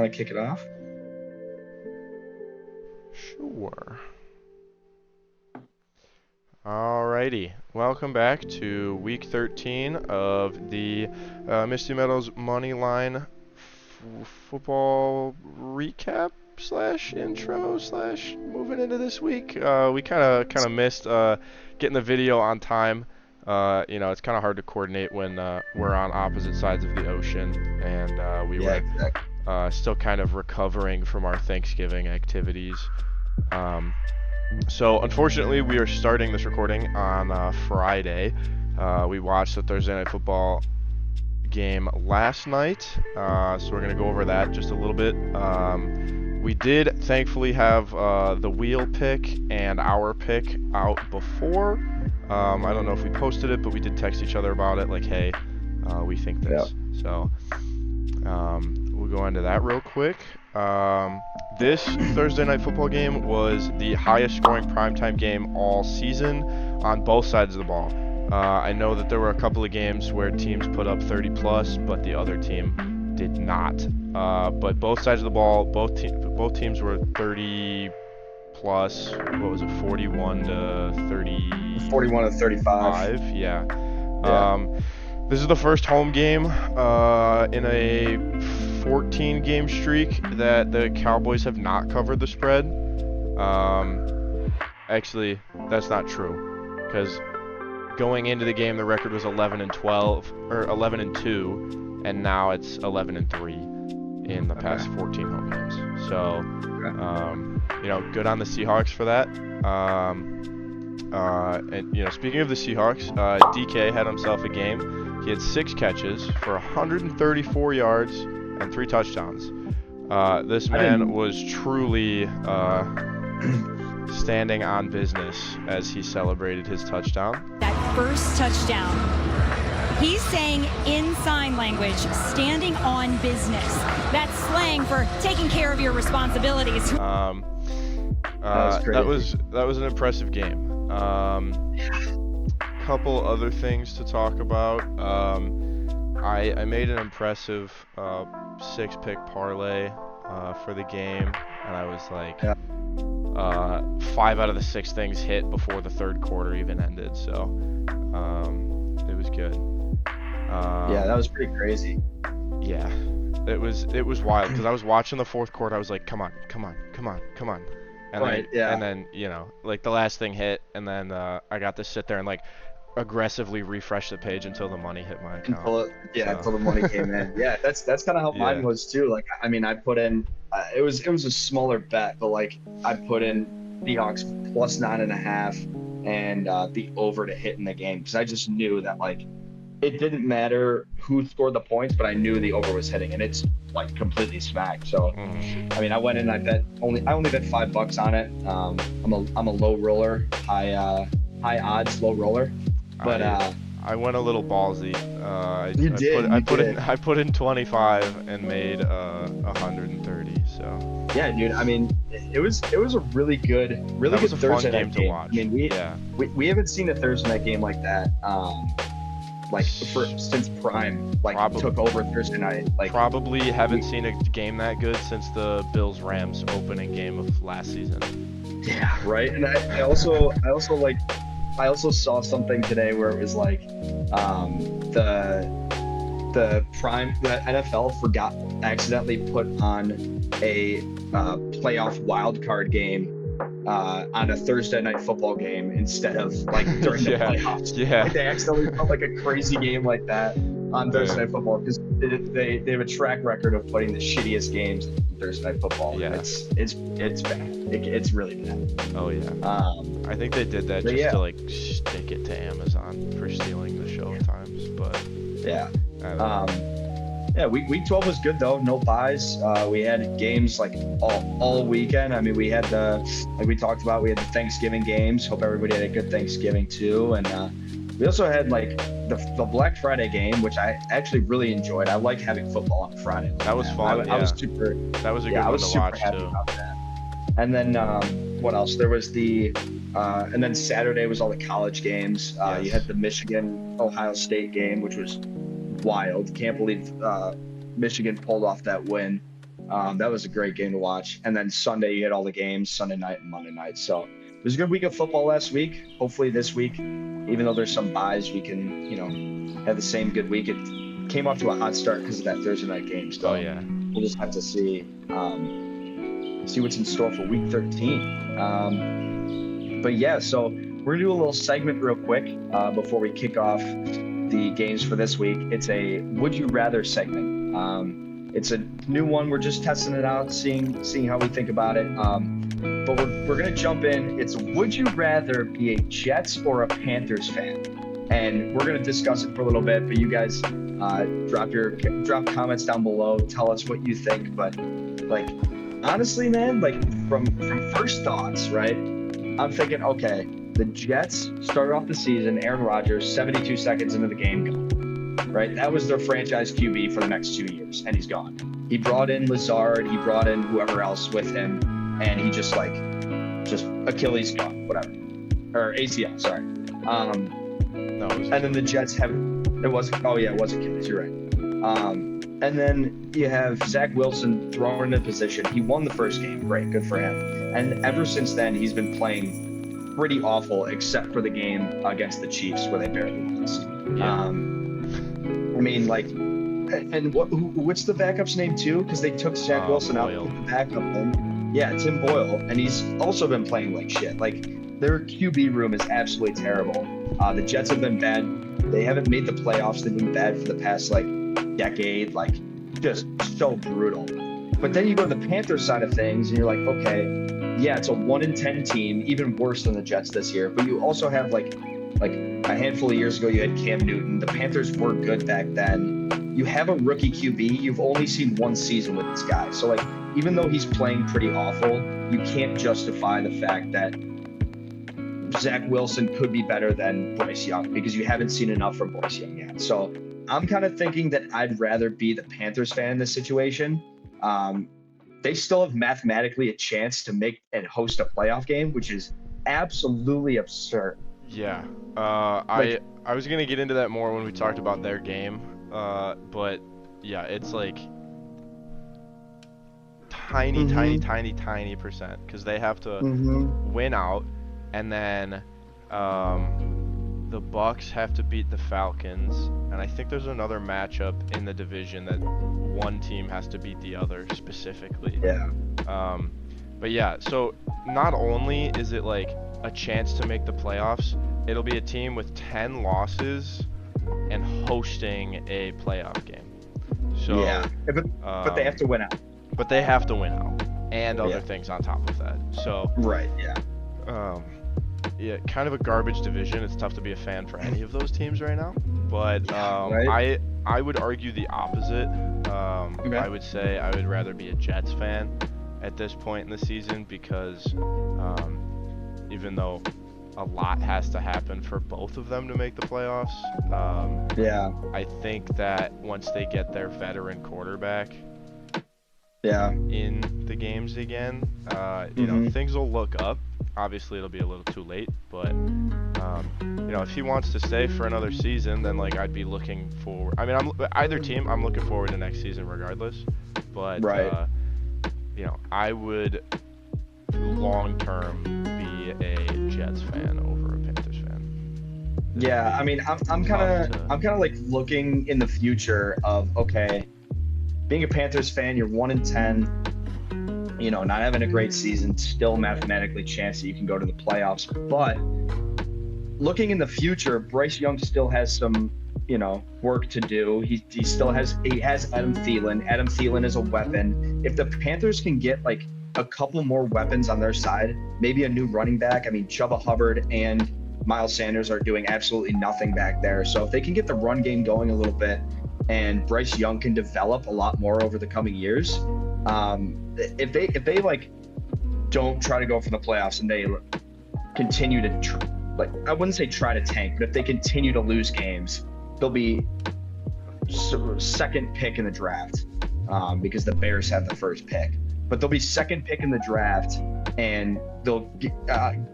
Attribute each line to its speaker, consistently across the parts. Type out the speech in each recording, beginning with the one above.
Speaker 1: want to kick it off?
Speaker 2: Sure. Alrighty, welcome back to week 13 of the Misty Meadows Moneyline football recap / intro / moving into this week. We kind of missed getting the video on time. It's kind of hard to coordinate when we're on opposite sides of the ocean, and we were
Speaker 1: exactly.
Speaker 2: Still kind of recovering from our Thanksgiving activities. So unfortunately, we are starting this recording on Friday. We watched the Thursday Night Football game last night, so we're going to go over that just a little bit. We did thankfully have the wheel pick and our pick out before. I don't know if we posted it, but we did text each other about it, like, hey, we think this.
Speaker 1: Yep.
Speaker 2: So we'll go into that real quick. This Thursday Night Football game was the highest scoring primetime game all season on both sides of the ball. I know that there were a couple of games where teams put up 30 plus, but the other team did not. But both sides of the ball, both teams were 30 plus. What was it, 41 to 30?
Speaker 1: 41 to 35.
Speaker 2: Yeah. This is the first home game in a 14-game streak that the Cowboys have not covered the spread. Actually, that's not true, because going into the game, the record was 11-12 or 11-2, and now it's 11-3 in the past 14 home games. So, good on the Seahawks for that. And speaking of the Seahawks, DK had himself a game. He had 6 catches for 134 yards and 3 touchdowns. This man was truly standing on business as he celebrated his touchdown.
Speaker 3: That first touchdown, he's saying in sign language, standing on business. That's slang for taking care of your responsibilities.
Speaker 2: That was an impressive game. Couple other things to talk about. I made an impressive 6-pick parlay for the game, and I was like, 5 out of the 6 things hit before the third quarter even ended, so it was good.
Speaker 1: That was pretty crazy.
Speaker 2: Yeah, it was wild, because I was watching the fourth quarter. I was like, come on, and then like the last thing hit, and then I got to sit there and like aggressively refresh the page until the money hit my account.
Speaker 1: Until the money came in. Yeah, that's kind of how mine was too. Like, I mean, I put in it was a smaller bet, but like I put in Seahawks plus 9.5 and the over to hit in the game, because I just knew that like it didn't matter who scored the points, but I knew the over was hitting, and it's like completely smacked. So I mean, I went in, I only bet $5 on it. I'm a low roller, high odds low roller. But
Speaker 2: I went a little ballsy. I put in 25 and made 130. So
Speaker 1: yeah, dude. I mean, it was a really good Thursday night game to watch. I mean, we haven't seen a Thursday night game like that. Since Prime took over Thursday night.
Speaker 2: Probably haven't seen a game that good since the Bills-Rams opening game of last season.
Speaker 1: Yeah, right. And I also saw something today where it was like the NFL accidentally put on a playoff wild card game on a Thursday night football game instead of like during the playoffs.
Speaker 2: Yeah.
Speaker 1: Like, they accidentally put like a crazy game like that on Thursday night football, because they have a track record of putting the shittiest games in Thursday night football.
Speaker 2: Yeah.
Speaker 1: It's bad. It's really bad.
Speaker 2: Oh yeah. I think they did that just to like stick it to Amazon for stealing the show times, but
Speaker 1: yeah. Week 12 was good though. No buys. We had games like all weekend. I mean, we had like we talked about, we had the Thanksgiving games. Hope everybody had a good Thanksgiving too. And we also had like the Black Friday game, which I actually really enjoyed. I like having football on Friday.
Speaker 2: That was fun.
Speaker 1: I was super.
Speaker 2: That was a good one to watch
Speaker 1: happy
Speaker 2: too.
Speaker 1: About that. And then what else? There was and then Saturday was all the college games. You had the Michigan-Ohio State game, which was wild. Can't believe Michigan pulled off that win. That was a great game to watch. And then Sunday, you had all the games, Sunday night and Monday night. So it was a good week of football last week. Hopefully this week, even though there's some buys, we can, have the same good week. It came off to a hot start because of that Thursday night game. So we'll just have to see what's in store for week 13. But yeah, so we're gonna do a little segment real quick before we kick off the games for this week. It's a Would You Rather segment. It's a new one. We're just testing it out, seeing how we think about it. But we're gonna jump in. It's Would you rather be a Jets or a Panthers fan? And we're gonna discuss it for a little bit. But you guys drop comments down below. Tell us what you think. But honestly, man, from first thoughts, right? I'm thinking, okay, the Jets started off the season, Aaron Rodgers, 72 seconds into the game, gone, right? That was their franchise QB for the next 2 years, and he's gone. He brought in Lazard, he brought in whoever else with him, and he just Achilles gone, whatever. Or ACL, sorry.
Speaker 2: No, it was
Speaker 1: and then the Jets it was Achilles, you're right. And then you have Zach Wilson thrown in a position. He won the first game, great, good for him. And ever since then, he's been playing pretty awful, except for the game against the Chiefs where they barely lost.
Speaker 2: Yeah.
Speaker 1: What's the backup's name too? Because they took Zach Wilson out, put the backup in. Yeah, Tim Boyle, and he's also been playing like shit. Their QB room is absolutely terrible. The Jets have been bad. They haven't made the playoffs. They've been bad for the past decade, just so brutal. But then you go to the Panthers side of things, and you're like, okay, yeah, it's a 1-10 team, even worse than the Jets this year. But you also have like a handful of years ago, you had Cam Newton. The Panthers were good back then. You have a rookie QB. You've only seen one season with this guy, so even though he's playing pretty awful, you can't justify the fact that Zach Wilson could be better than Bryce Young because you haven't seen enough from Bryce Young yet. So I'm kind of thinking that I'd rather be the Panthers fan in this situation. They still have mathematically a chance to make and host a playoff game, which is absolutely absurd.
Speaker 2: Yeah. I was going to get into that more when we talked about their game. But yeah, it's tiny percent because they have to win out, and then the Bucks have to beat the Falcons, and I think there's another matchup in the division that one team has to beat the other specifically.
Speaker 1: Yeah.
Speaker 2: But yeah, so not only is it a chance to make the playoffs, it'll be a team with 10 losses and hosting a playoff game. So
Speaker 1: yeah, but they have to win out.
Speaker 2: But they have to win out, and other things on top of that. So
Speaker 1: right, yeah.
Speaker 2: Yeah, kind of a garbage division. It's tough to be a fan for any of those teams right now. But
Speaker 1: right?
Speaker 2: I would argue the opposite.
Speaker 1: Okay.
Speaker 2: I would say I would rather be a Jets fan at this point in the season because even though a lot has to happen for both of them to make the playoffs, I think that once they get their veteran quarterback in the games again, things will look up. Obviously, it'll be a little too late, but if he wants to stay for another season, then I'd be looking forward. I mean, either team, I'm looking forward to next season regardless. But I would long term be a Jets fan over a Panthers fan.
Speaker 1: Yeah, I mean, I'm kind of looking in the future of, okay, being a Panthers fan, you're 1-10. Not having a great season, still mathematically chance that you can go to the playoffs. But looking in the future, Bryce Young still has some, work to do. He has Adam Thielen. Adam Thielen is a weapon. If the Panthers can get a couple more weapons on their side, maybe a new running back. I mean, Chuba Hubbard and Miles Sanders are doing absolutely nothing back there. So if they can get the run game going a little bit, and Bryce Young can develop a lot more over the coming years. If they don't try to go for the playoffs and they continue to I wouldn't say try to tank, but if they continue to lose games, they'll be second pick in the draft because the Bears have the first pick. But they'll be second pick in the draft, and they'll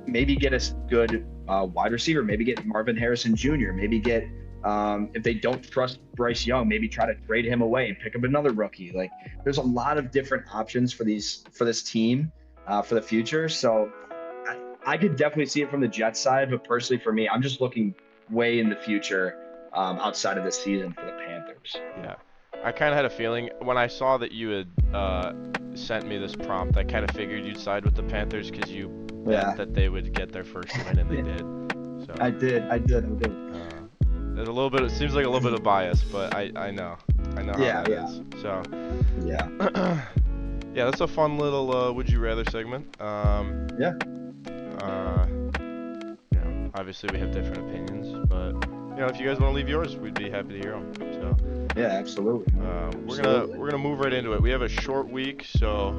Speaker 1: maybe get a good wide receiver, maybe get Marvin Harrison Jr., maybe get If they don't trust Bryce Young, maybe try to trade him away and pick up another rookie. Like, there's a lot of different options for this team for the future. So I could definitely see it from the Jets side, but personally for me, I'm just looking way in the future outside of this season for the Panthers.
Speaker 2: Yeah. I kind of had a feeling when I saw that you had sent me this prompt, I kind of figured you'd side with the Panthers because you bet that they would get their first win, and they did. So
Speaker 1: I did.
Speaker 2: There's a little bit. It seems like a little bit of bias, but I know how that is. So yeah, that's a fun little would you rather segment. Obviously we have different opinions, but if you guys want to leave yours, we'd be happy to hear them. So
Speaker 1: yeah, absolutely.
Speaker 2: We're gonna move right into it. We have a short week, so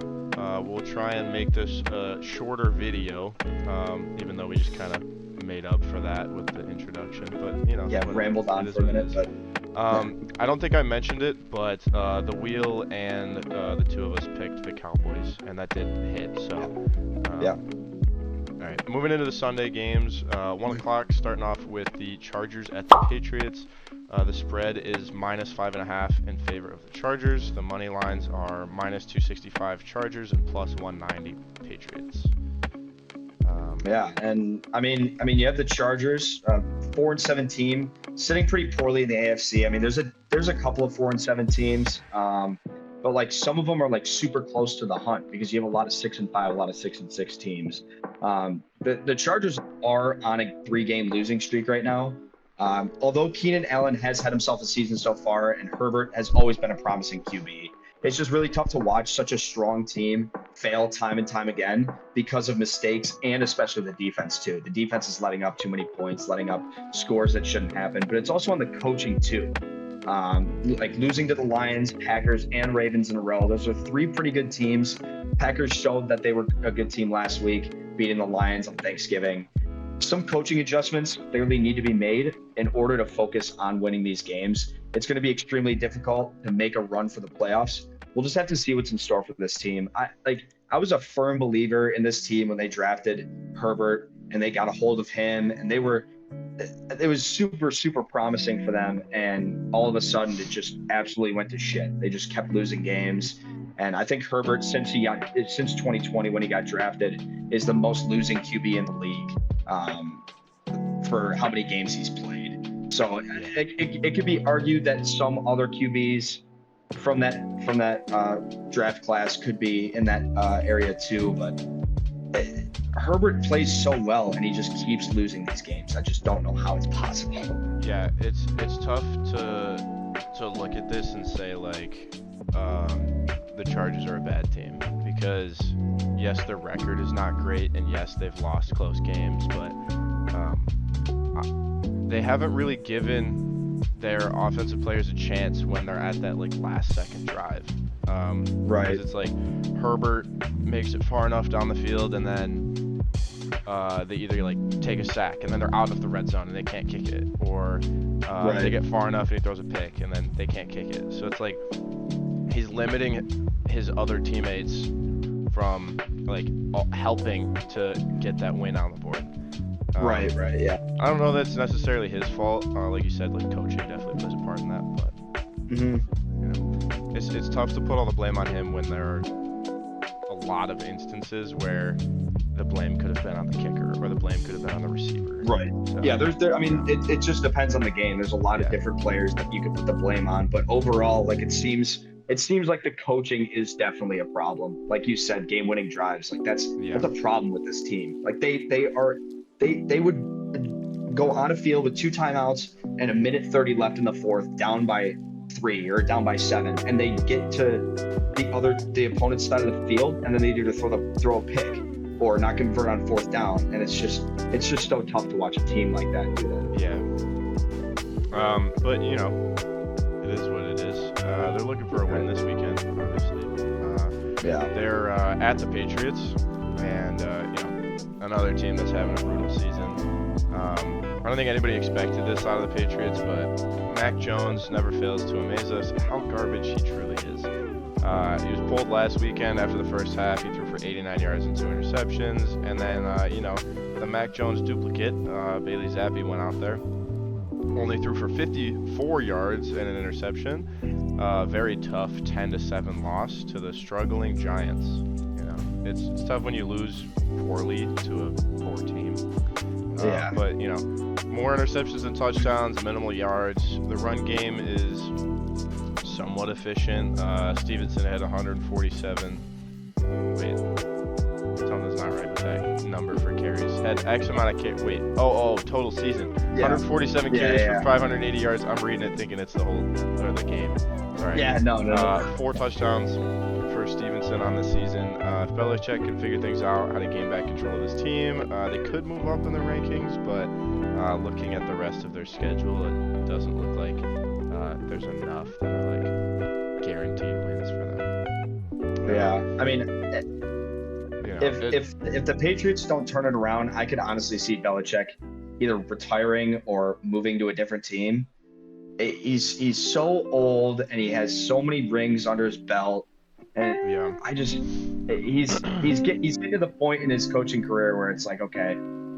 Speaker 2: we'll try and make this a shorter video, even though we just kind of made up for that with the introduction. But
Speaker 1: rambled on for a minute. But
Speaker 2: I don't think I mentioned it, but the Wheel and the two of us picked the Cowboys, and that did hit. So All right, moving into the Sunday games, 1 o'clock, starting off with the Chargers at the Patriots. The spread is -5.5 in favor of the Chargers. The money lines are -265 Chargers and +190 Patriots.
Speaker 1: And I mean, you have the Chargers, 4-7 team, sitting pretty poorly in the AFC. I mean, there's a couple of 4-7 teams, but like some of them are like super close to the hunt because you have a lot of 6-5, a lot of 6-6 teams. The Chargers are on a 3-game losing streak right now. Although Keenan Allen has had himself a season so far, and Herbert has always been a promising QB, it's just really tough to watch such a strong team fail time and time again because of mistakes, and especially the defense too. The defense is letting up too many points, letting up scores that shouldn't happen, but it's also on the coaching too. Like losing to the Lions, Packers, and Ravens in a row. Those are 3 pretty good teams. Packers showed that they were a good team last week, beating the Lions on Thanksgiving. Some coaching adjustments clearly need to be made in order to focus on winning these games. It's going to be extremely difficult to make a run for the playoffs. We'll just have to see what's in store for this team. I was a firm believer in this team when they drafted Herbert and they got a hold of him, and it was super, super promising for them. And all of a sudden it just absolutely went to shit. They just kept losing games. And I think Herbert, since 2020 when he got drafted, is the most losing QB in the league for how many games he's played. So it could be argued that some other QBs from that draft class could be in that area too, but Herbert plays so well and he just keeps losing these games. I just don't know how it's possible.
Speaker 2: Yeah, it's tough to look at this and say like the Chargers are a bad team, because yes, their record is not great, and yes, they've lost close games, but they haven't really given their offensive players a chance when they're at that like last second drive. Right. Because it's like Herbert makes it far enough down the field, and then they either like take a sack and then they're out of the red zone and they can't kick it, or they get far enough and he throws a pick and then they can't kick it. So it's like he's limiting his other teammates from like helping to get that win on the board.
Speaker 1: Right, yeah.
Speaker 2: I don't know that's necessarily his fault. Like you said, like coaching definitely plays a part in that, but it's tough to put all the blame on him when there are a lot of instances where the blame could have been on the kicker or the blame could have been on the receiver.
Speaker 1: Right. So, yeah, it just depends on the game. There's a lot of different players that you could put the blame on, but overall, like it seems like the coaching is definitely a problem. Like you said, game-winning drives, like that's a problem with this team. Like they would go on a field with 2 timeouts and 1:30 left in the fourth, down by 3 or down by 7, and they get to the opponent's side of the field, and then they either throw a pick or not convert on 4th down, and it's just so tough to watch a team like that do that.
Speaker 2: Yeah. But it is what it is. They're looking for a win this weekend, obviously. They're at the Patriots, and another team that's having a brutal season. I don't think anybody expected this out of the Patriots, but Mac Jones never fails to amaze us how garbage he truly is. He was pulled last weekend after the first half. He threw for 89 yards and 2 interceptions, and then the Mac Jones duplicate, Bailey Zappi, went out there only threw for 54 yards and an interception. Very tough 10-7 loss to the struggling Giants. You know, it's tough when you lose poorly to a poor team. But, you know, more interceptions than touchdowns, minimal yards. The run game is somewhat efficient. Stevenson had 147. Wait, something's not right with that number for carries. Had X amount of carries. Wait, total season. 147 carries for 580 yards. I'm reading it thinking it's the whole or the game. All right.
Speaker 1: Yeah, no.
Speaker 2: 4 touchdowns for Stevenson on the season. If Belichick can figure things out, how to gain back control of his team, they could move up in the rankings, but looking at the rest of their schedule, it doesn't look like there's enough that are like guaranteed wins for them.
Speaker 1: Yeah, I mean, if the Patriots don't turn it around, I could honestly see Belichick either retiring or moving to a different team. He's so old and he has so many rings under his belt, and he's getting to the point in his coaching career where it's like, okay,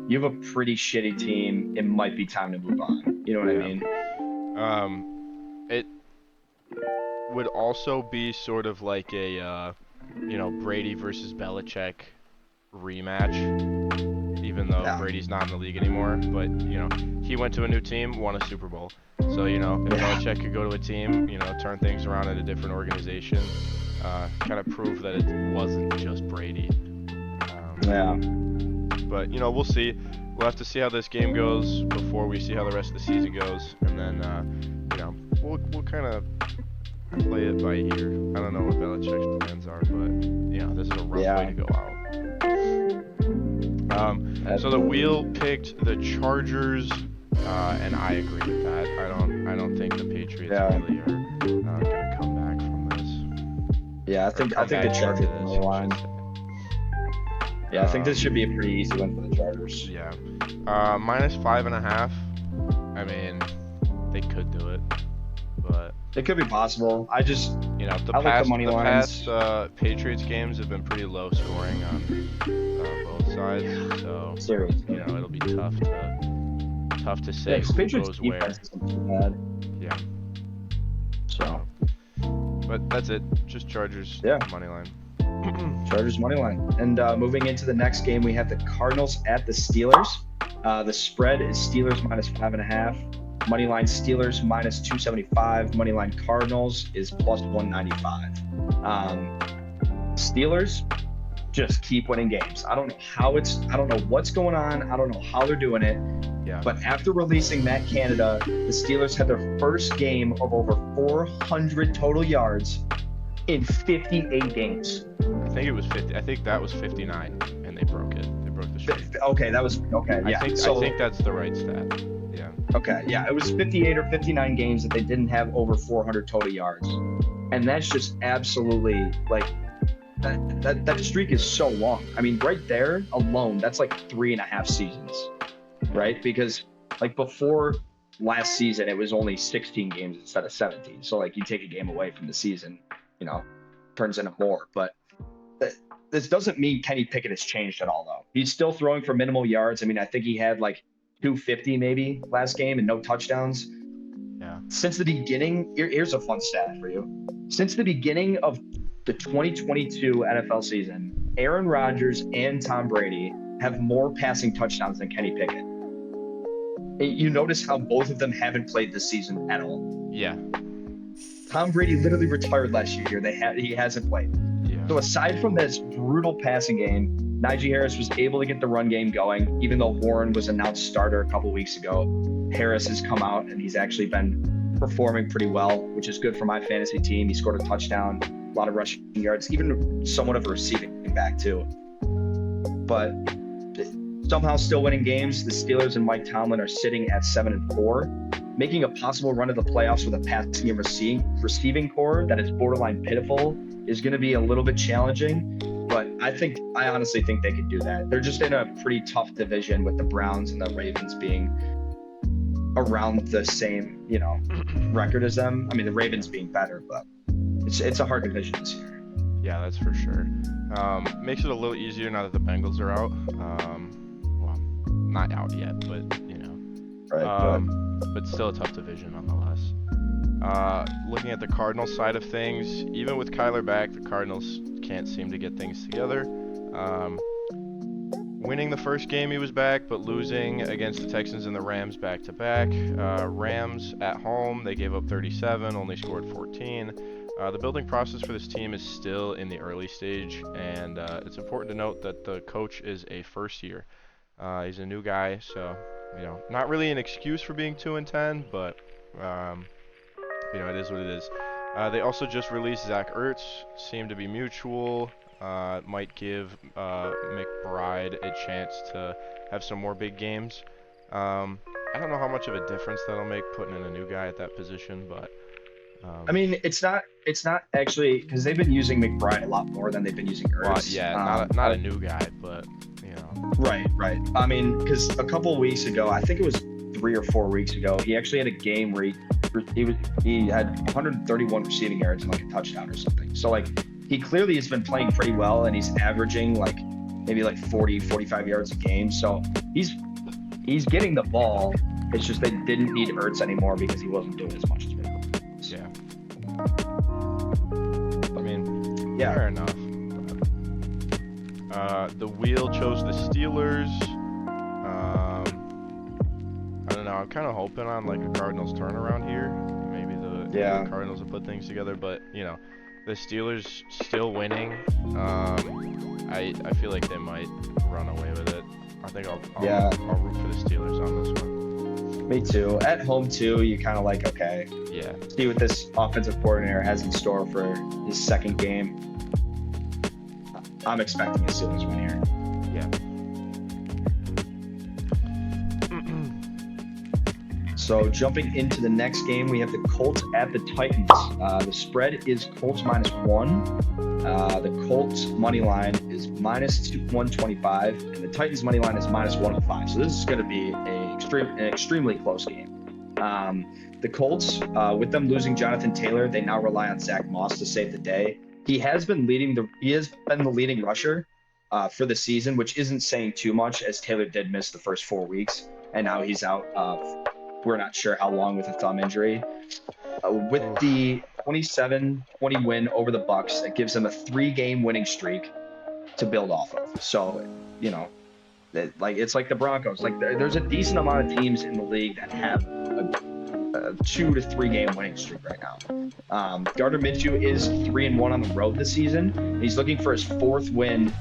Speaker 1: you have a pretty shitty team. It might be time to move on. You know what I mean?
Speaker 2: It would also be sort of like a Brady versus Belichick rematch, even though Brady's not in the league anymore. But he went to a new team, won a Super Bowl. So if Belichick could go to a team, turn things around at a different organization, kind of prove that it wasn't just Brady. But we'll see. We'll have to see how this game goes before we see how the rest of the season goes, and then we'll kind of play it by ear. I don't know what Belichick's plans are, but this is a rough way to go out. So the wheel picked the Chargers, and I agree with that. I don't think the Patriots really are going to come back from this.
Speaker 1: Yeah, I think the Chargers are on the line. Yeah, I think this should be a pretty easy win for the Chargers.
Speaker 2: Yeah. -5.5. I mean, they could do it, but
Speaker 1: it could be possible. I just
Speaker 2: the
Speaker 1: past
Speaker 2: Patriots games have been pretty low scoring on both sides, so
Speaker 1: seriously,
Speaker 2: it'll be tough to say who goes where.
Speaker 1: Isn't too bad.
Speaker 2: Yeah.
Speaker 1: So,
Speaker 2: but that's it. Just Chargers money line.
Speaker 1: Chargers money line. And moving into the next game, we have the Cardinals at the Steelers. The spread is Steelers -5.5. Money line Steelers -275. Money line Cardinals is +195. Steelers just keep winning games. I don't know what's going on. I don't know how they're doing it.
Speaker 2: Yeah.
Speaker 1: But after releasing Matt Canada, the Steelers had their first game of over 400 total yards in 58 games.
Speaker 2: I think it was 50. I think that was 59, and they broke it. They broke the streak.
Speaker 1: Okay, that was okay. Yeah,
Speaker 2: I think that's the right stat. Yeah.
Speaker 1: Okay, yeah, it was 58 or 59 games that they didn't have over 400 total yards, and that's just absolutely like that streak is so long. I mean, right there alone, that's like 3.5 seasons, right? Because like before last season, it was only 16 games instead of 17. So like you take a game away from the season, turns into more. But this doesn't mean Kenny Pickett has changed at all, though. He's still throwing for minimal yards. I mean, I think he had like 250 maybe last game and no touchdowns.
Speaker 2: Yeah. Since
Speaker 1: the beginning, here's a fun stat for you. Since the beginning of the 2022 NFL season, Aaron Rodgers and Tom Brady have more passing touchdowns than Kenny Pickett. You notice how both of them haven't played this season at all.
Speaker 2: Yeah.
Speaker 1: Tom Brady literally retired last year. He hasn't played.
Speaker 2: Yeah.
Speaker 1: So aside from this brutal passing game, Najee Harris was able to get the run game going, even though Warren was announced starter a couple weeks ago. Harris has come out and he's actually been performing pretty well, which is good for my fantasy team. He scored a touchdown, a lot of rushing yards, even somewhat of a receiving back too. But somehow still winning games. The Steelers and Mike Tomlin are sitting at 7-4, making a possible run to the playoffs with a passing and receiving core that is borderline pitiful is going to be a little bit challenging. But I honestly think they could do that. They're just in a pretty tough division with the Browns and the Ravens being around the same, record as them. I mean, the Ravens being better, but it's a hard division this year.
Speaker 2: Yeah, that's for sure. Makes it a little easier now that the Bengals are out. Well, not out yet, but
Speaker 1: Right.
Speaker 2: But still a tough division nonetheless. Looking at the Cardinals side of things, even with Kyler back, the Cardinals can't seem to get things together. Winning the first game he was back, but losing against the Texans and the Rams back-to-back. Rams at home, they gave up 37, only scored 14. The building process for this team is still in the early stage, and it's important to note that the coach is a first year. He's a new guy, so not really an excuse for being 2-10, but it is what it is. They also just released Zach Ertz, seemed to be mutual. Might give McBride a chance to have some more big games. I don't know how much of a difference that'll make putting in a new guy at that position, but
Speaker 1: I mean, it's not actually, because they've been using McBride a lot more than they've been using Ertz.
Speaker 2: Not a new guy, but
Speaker 1: Right. I mean, because a couple of weeks ago, I think it was 3 or 4 weeks ago, he actually had a game where he had 131 receiving yards and like a touchdown or something. So like, he clearly has been playing pretty well, and he's averaging maybe 40, 45 yards a game. So he's getting the ball. It's just they didn't need Ertz anymore because he wasn't doing as much as Michael.
Speaker 2: Yeah. I mean, fair enough. The wheel chose the Steelers. I don't know. I'm kind of hoping on a Cardinals turnaround here. Maybe the Cardinals will put things together, but the Steelers still winning. I feel like they might run away with it. I think I'll root for the Steelers on this one.
Speaker 1: Me too. At home too, you kind of okay.
Speaker 2: Yeah.
Speaker 1: See what this offensive coordinator has in store for his second game. I'm expecting a Steelers win here.
Speaker 2: Yeah.
Speaker 1: So jumping into the next game, we have the Colts at the Titans. The spread is Colts -1. The Colts money line is -125, and the Titans money line is -105. So this is going to be an extremely close game. The Colts, with them losing Jonathan Taylor, they now rely on Zach Moss to save the day. He has been the leading rusher for the season, which isn't saying too much, as Taylor did miss the first 4 weeks, and now he's out. We're not sure how long with a thumb injury. With the 27-20 win over the Bucs, it gives them a 3-game winning streak to build off of. So, it's like the Broncos. There's a decent amount of teams in the league that have a 2 to 3 game winning streak right now. Gardner Minshew is 3-1 on the road this season. He's looking for his 4th win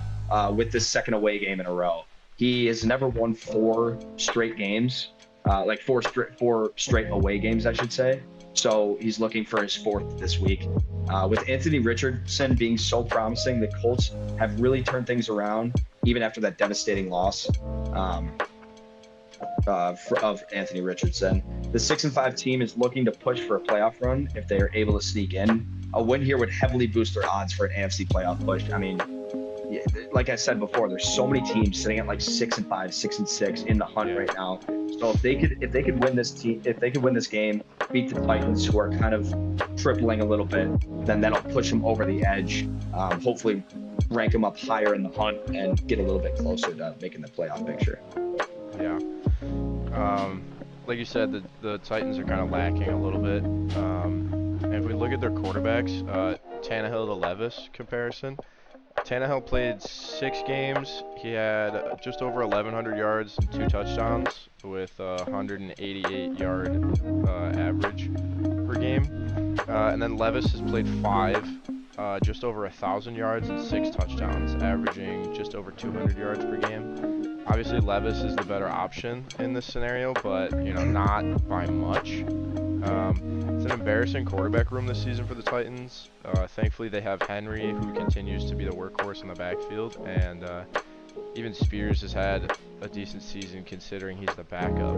Speaker 1: with this second away game in a row. He has never won 4 straight games. 4 straight away games, I should say. So he's looking for his 4th this week. With Anthony Richardson being so promising, the Colts have really turned things around, even after that devastating loss of Anthony Richardson. The 6-5 team is looking to push for a playoff run if they are able to sneak in. A win here would heavily boost their odds for an AFC playoff push. I mean, like I said before, there's so many teams sitting at 6-5, 6-6 in the hunt right now. So if they could win this game, beat the Titans, who are kind of tripling a little bit, then that'll push them over the edge. Hopefully, rank them up higher in the hunt and get a little bit closer to making the playoff picture.
Speaker 2: Yeah. Like you said, the Titans are kind of lacking a little bit. And if we look at their quarterbacks, Tannehill to Levis comparison. Tannehill played 6 games. He had just over 1,100 yards and 2 touchdowns with 188-yard average per game. And then Levis has played 5, just over 1,000 yards and 6 touchdowns, averaging just over 200 yards per game. Obviously, Levis is the better option in this scenario, but not by much. It's an embarrassing quarterback room this season for the Titans. Thankfully, they have Henry, who continues to be the workhorse in the backfield, and even Spears has had a decent season considering he's the backup.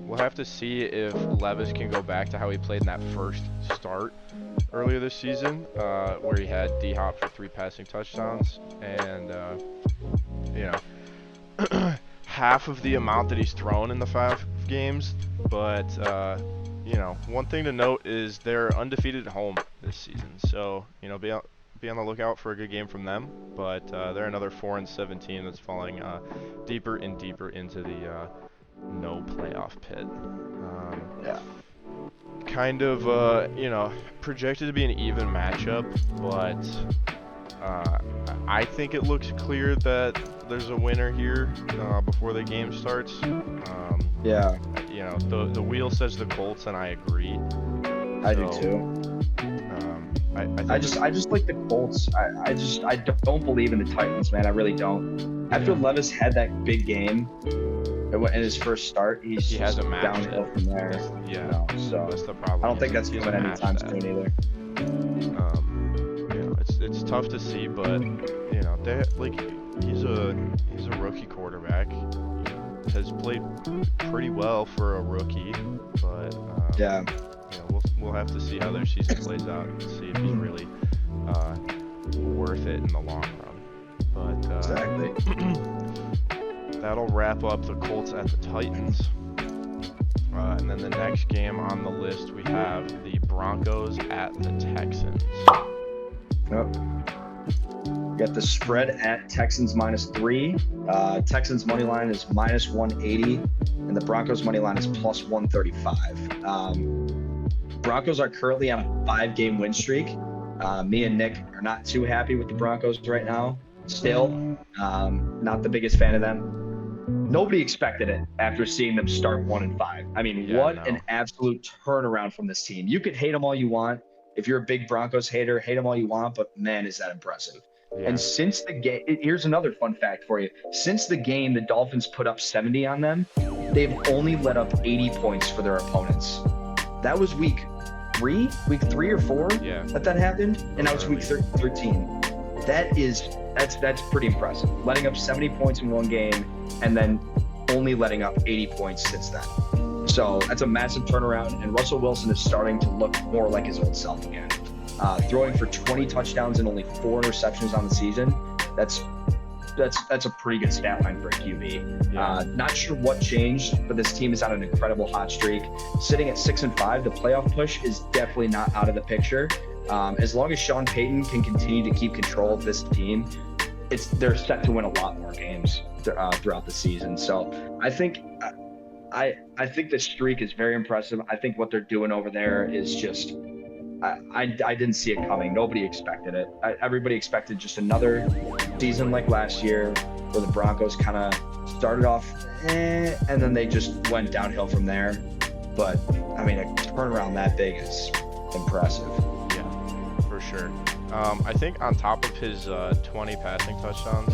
Speaker 2: We'll have to see if Levis can go back to how he played in that first start earlier this season, where he had D-Hop for 3 passing touchdowns, and half of the amount that he's thrown in the 5 games, but one thing to note is they're undefeated at home this season, so be on the lookout for a good game from them. But they're another 4-7 team that's falling deeper and deeper into the no playoff pit.
Speaker 1: Yeah.
Speaker 2: Kind of, projected to be an even matchup, but I think it looks clear that there's a winner here before the game starts.
Speaker 1: Yeah.
Speaker 2: The wheel says the Colts, and I agree.
Speaker 1: I do too. I just like the Colts. I don't believe in the Titans, man. I really don't. After Levis had that big game in his first start, he
Speaker 2: hasn't matched
Speaker 1: downhill from there. So
Speaker 2: that's the problem.
Speaker 1: I don't think that's coming anytime soon either.
Speaker 2: It's tough to see, but he's a rookie quarterback. He has played pretty well for a rookie, but we'll have to see how their season plays out and see if he's really worth it in the long run. But
Speaker 1: exactly.
Speaker 2: That'll wrap up the Colts at the Titans. And then the next game on the list, we have the Broncos at the Texans.
Speaker 1: Yep. We got the spread at Texans -3. Texans money line is -180, and the Broncos money line is +135. Broncos are currently on a 5-game win streak. Me and Nick are not too happy with the Broncos right now. Still, not the biggest fan of them. Nobody expected it after seeing them start 1-5. I mean, an absolute turnaround from this team. You could hate them all you want. If you're a big Broncos hater, hate them all you want, but man, is that impressive. Yeah. And since the game, here's another fun fact for you. Since the game, the Dolphins put up 70 on them. They've only let up 80 points for their opponents. That was week 3 or 4 that happened, and now it's week 13. That's pretty impressive. Letting up 70 points in one game, and then only letting up 80 points since then. So that's a massive turnaround, and Russell Wilson is starting to look more like his old self again. Throwing for 20 touchdowns and only 4 interceptions on the season. That's a pretty good stat line for a QB. Not sure what changed, but this team is on an incredible hot streak. Sitting at 6-5, the playoff push is definitely not out of the picture. As long as Sean Payton can continue to keep control of this team, they're set to win a lot more games throughout the season. So I think the streak is very impressive. I think what they're doing over there is just I didn't see it coming. Nobody expected it. Everybody expected just another season like last year where the Broncos kind of started off and then they just went downhill from there. But I mean, a turnaround that big is impressive.
Speaker 2: Yeah, for sure. I think on top of his 20 passing touchdowns,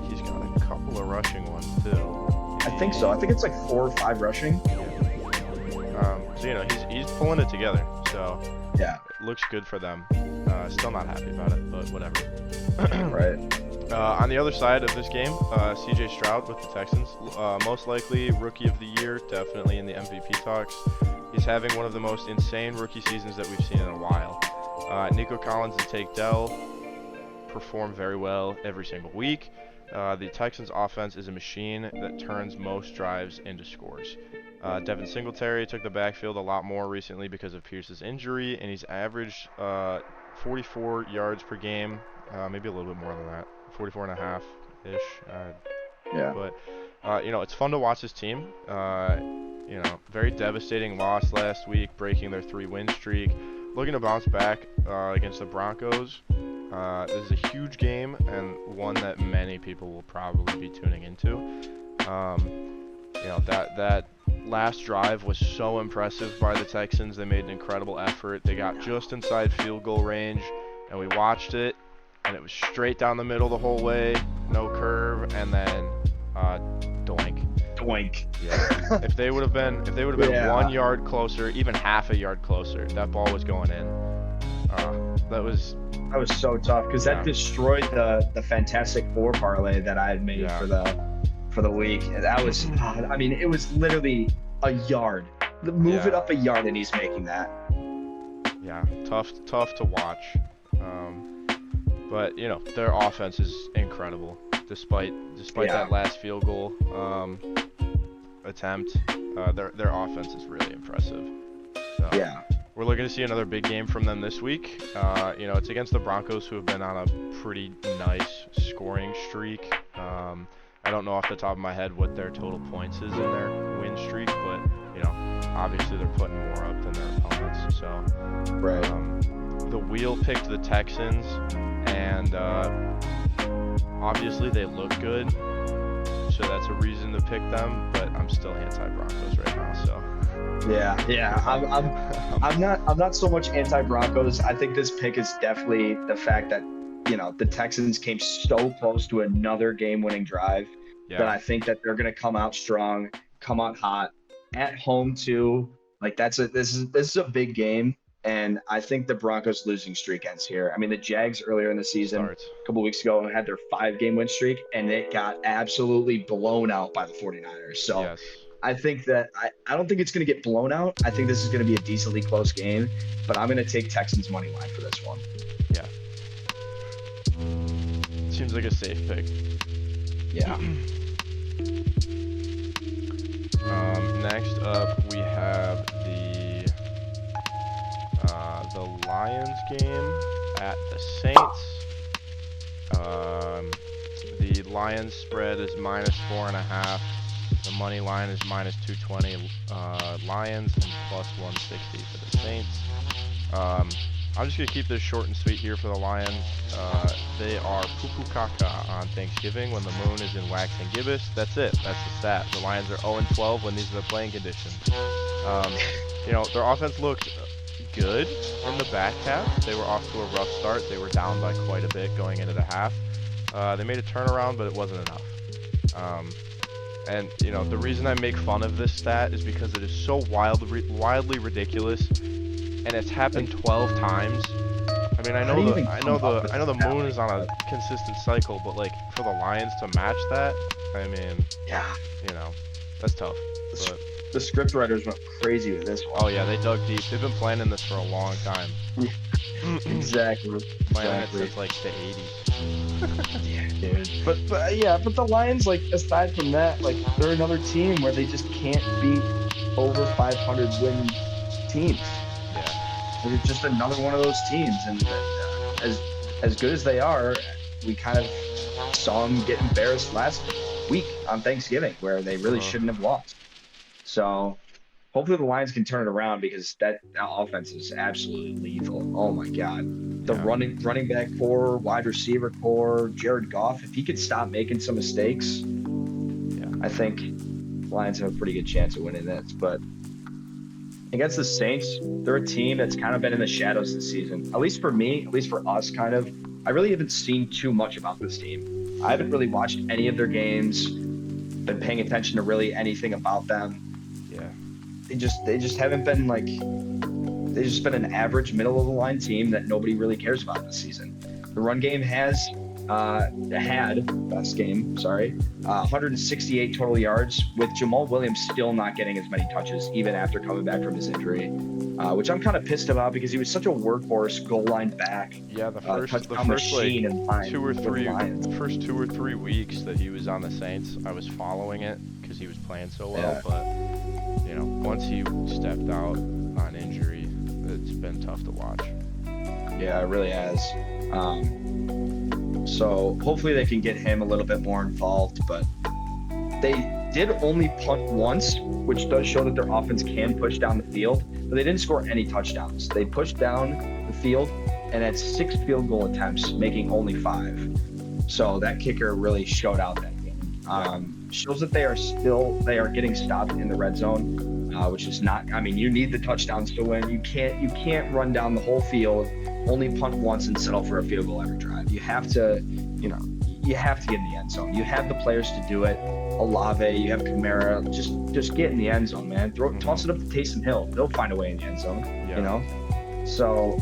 Speaker 2: he's got a couple of rushing ones too.
Speaker 1: I think so. I think it's like 4 or 5 rushing.
Speaker 2: So he's pulling it together. So
Speaker 1: yeah,
Speaker 2: it looks good for them. Still not happy about it, but whatever.
Speaker 1: Right.
Speaker 2: On the other side of this game, C.J. Stroud with the Texans, most likely rookie of the year, definitely in the MVP talks. He's having one of the most insane rookie seasons that we've seen in a while. Nico Collins and Tank Dell perform very well every single week. The Texans offense is a machine that turns most drives into scores. Devin Singletary took the backfield a lot more recently because of Pierce's injury, and he's averaged 44 yards per game, maybe a little bit more than that, 44 and a half-ish. But, it's fun to watch this team. Very devastating loss last week, breaking their 3-win streak. Looking to bounce back against the Broncos. This is a huge game and one that many people will probably be tuning into. That last drive was so impressive by the Texans. They made an incredible effort. They got just inside field goal range, and we watched it, and it was straight down the middle the whole way, no curve, and then doink. Yeah. If they would have been 1 yard closer, even half a yard closer, that ball was going in. That was
Speaker 1: so tough because that destroyed the Fantastic Four parlay that I had made for the week. That was, it was literally a yard. Move it up a yard, and he's making that.
Speaker 2: Yeah, tough to watch. But their offense is incredible, despite that last field goal attempt. Their offense is really impressive. So, we're looking to see another big game from them this week. It's against the Broncos, who have been on a pretty nice scoring streak. I don't know off the top of my head what their total points is in their win streak, but obviously they're putting more up than their opponents. So the wheel picked the Texans, and obviously they look good, so that's a reason to pick them. But I'm still anti-Broncos right now. So
Speaker 1: I'm not so much anti-Broncos. I think this pick is definitely the fact that the Texans came so close to another game-winning drive that I think that they're going to come out strong, come out hot at home too. Like this is a big game, and I think the Broncos losing streak ends here. I mean, the Jags earlier in the season, a couple weeks ago, had their 5-game win streak, and it got absolutely blown out by the 49ers. So I think that I don't think it's going to get blown out. I think this is going to be a decently close game, but I'm going to take Texans money line for this one.
Speaker 2: Yeah. Seems like a safe pick.
Speaker 1: Yeah.
Speaker 2: Next up, we have the Lions game at the Saints. The Lions spread is -4.5. The money line is -220 Lions and +160 for the Saints. I'm just going to keep this short and sweet here for the Lions. They are poo-poo-caca on Thanksgiving when the moon is in waxing gibbous. That's it. That's the stat. The Lions are 0-12 when these are the playing conditions. Their offense looked good in the back half. They were off to a rough start. They were down by quite a bit going into the half. They made a turnaround, but it wasn't enough. The reason I make fun of this stat is because it is so wildly ridiculous. And it's happened 12 times. I mean, I know the moon is on a consistent cycle, but like for the Lions to match that, I mean, that's tough. But
Speaker 1: the script writers went crazy with this one.
Speaker 2: Oh yeah, they dug deep. They've been planning this for a long time.
Speaker 1: Exactly.
Speaker 2: Planning it since like the 80s.
Speaker 1: Yeah, dude. But the Lions, like, aside from that, like, they're another team where they just can't beat over 500 win teams. They're just another one of those teams, and as good as they are, we kind of saw them get embarrassed last week on Thanksgiving, where they really shouldn't have lost. So hopefully the Lions can turn it around, because that offense is absolutely lethal. Oh my God, the running back core, wide receiver core, Jared Goff. If he could stop making some mistakes, I think the Lions have a pretty good chance of winning this. But against the Saints, they're a team that's kind of been in the shadows this season. At least for me, at least for us, kind of. I really haven't seen too much about this team. I haven't really watched any of their games, been paying attention to really anything about them.
Speaker 2: Yeah.
Speaker 1: They just haven't been like, they've just been an average middle of the line team that nobody really cares about this season. The run game had 168 total yards, with Jamal Williams still not getting as many touches even after coming back from his injury, which I'm kind of pissed about, because he was such a workhorse goal line back.
Speaker 2: Yeah, the first like 2 or 3 weeks that he was on the Saints, I was following it because he was playing so well. But once he stepped out on injury, it's been tough to watch.
Speaker 1: Yeah, it really has. So hopefully they can get him a little bit more involved, but they did only punt once, which does show that their offense can push down the field, but they didn't score any touchdowns. They pushed down the field and had 6 field goal attempts, making only 5. So that kicker really showed out that game. Shows that they are getting stopped in the red zone, which is not, I mean, you need the touchdowns to win. You can't run down the whole field, only punt once and settle for a field goal every drive. You have to get in the end zone. You have the players to do it. Olave, you have Kamara. Just get in the end zone, man. Toss it up to Taysom Hill. They'll find a way in the end zone. So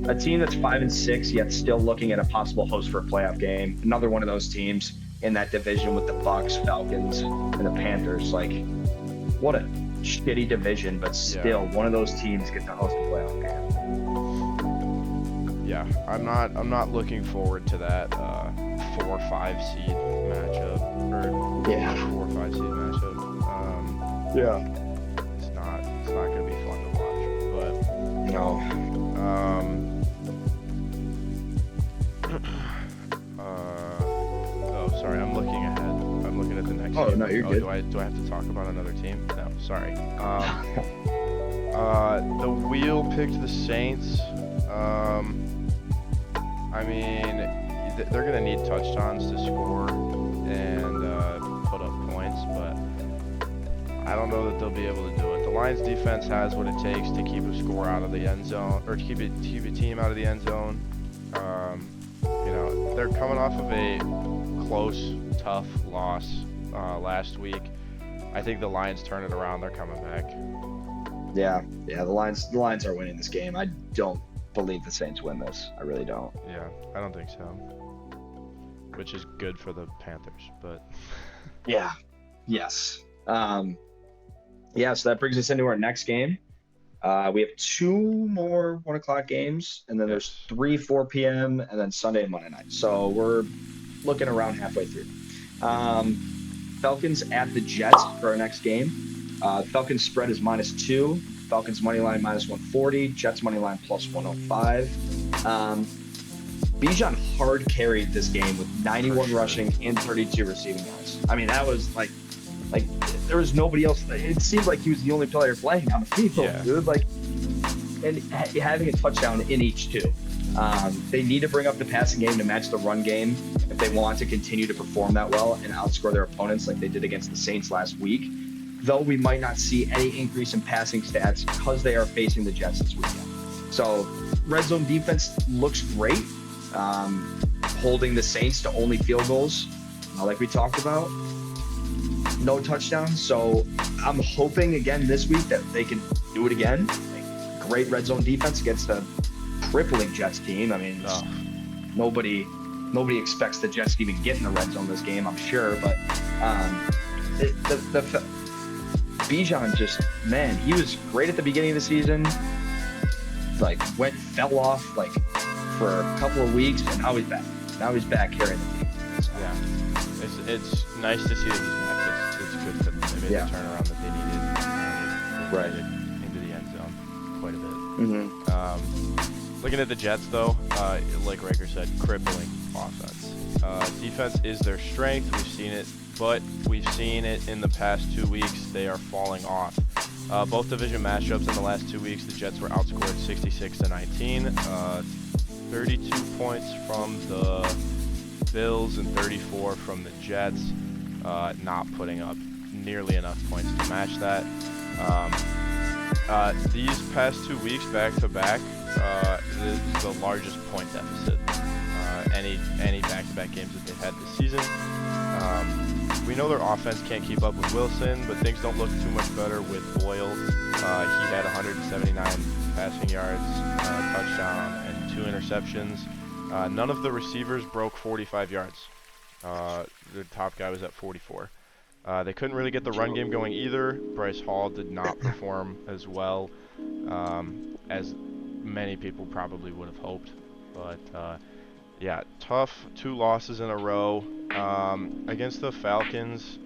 Speaker 1: a team that's 5-6 yet still looking at a possible host for a playoff game. Another one of those teams in that division with the Bucs, Falcons, and the Panthers. Like, what a shitty division, but still one of those teams get to host a playoff game.
Speaker 2: Yeah, I'm not looking forward to that 4 or 5 seed matchup, or 4 or 5 seed matchup. It's not gonna be fun to watch, but
Speaker 1: no.
Speaker 2: Sorry, I'm looking ahead. I'm looking at
Speaker 1: Oh, no, you're good.
Speaker 2: Do I have to talk about another team? No, sorry. The wheel picked the Saints. I mean, they're going to need touchdowns to score and put up points, but I don't know that they'll be able to do it. The Lions defense has what it takes to keep a score out of the end zone, or to keep a team out of the end zone. They're coming off of a close, tough loss last week. I think the Lions turn it around. They're coming back.
Speaker 1: Yeah. The Lions are winning this game. I don't believe the Saints win this. I really don't.
Speaker 2: Yeah, I don't think so. Which is good for the Panthers, but
Speaker 1: yeah. Yes. So that brings us into our next game. We have 2 more 1 o'clock games, and then there's 3 4 p.m. and then Sunday and Monday night. So we're looking around halfway through. Falcons at the Jets for our next game. Falcons spread is -2. Falcons money line -140. Jets money line +105. Bijan hard carried this game with 91 rushing and 32 receiving yards. I mean, that was like there was nobody else. It seemed like he was the only player playing on the field, dude. And having a touchdown in each two. They need to bring up the passing game to match the run game if they want to continue to perform that well and outscore their opponents like they did against the Saints last week. Though we might not see any increase in passing stats because they are facing the Jets this weekend. So red zone defense looks great, holding the Saints to only field goals, like we talked about. No touchdowns. So I'm hoping again this week that they can do it again. Great red zone defense against a crippling Jets team. I mean, nobody expects the Jets to even get in the red zone this game, I'm sure. But Bijan just, man, he was great at the beginning of the season. Fell off for a couple of weeks, and now he's back. Now he's back carrying the team. So.
Speaker 2: Yeah, it's nice to see that he's back. It's good for them. They made the turnaround that they needed.
Speaker 1: Right
Speaker 2: into the end zone quite a bit.
Speaker 1: Mm-hmm.
Speaker 2: Looking at the Jets, though, like Raker said, crippling offense. Defense is their strength. We've seen it in the past 2 weeks. They are falling off. Both division matchups in the last 2 weeks, the Jets were outscored 66-19. 32 points from the Bills and 34 from the Jets. Not putting up nearly enough points to match that. These past 2 weeks, back to back, is the largest point deficit. Any back-to-back games that they've had this season. We know their offense can't keep up with Wilson, but things don't look too much better with Boyle. He had 179 passing yards, touchdown, and 2 interceptions. None of the receivers broke 45 yards. The top guy was at 44. They couldn't really get the run game going either. Bryce Hall did not perform as well as many people probably would have hoped. But tough 2 losses in a row against the Falcons.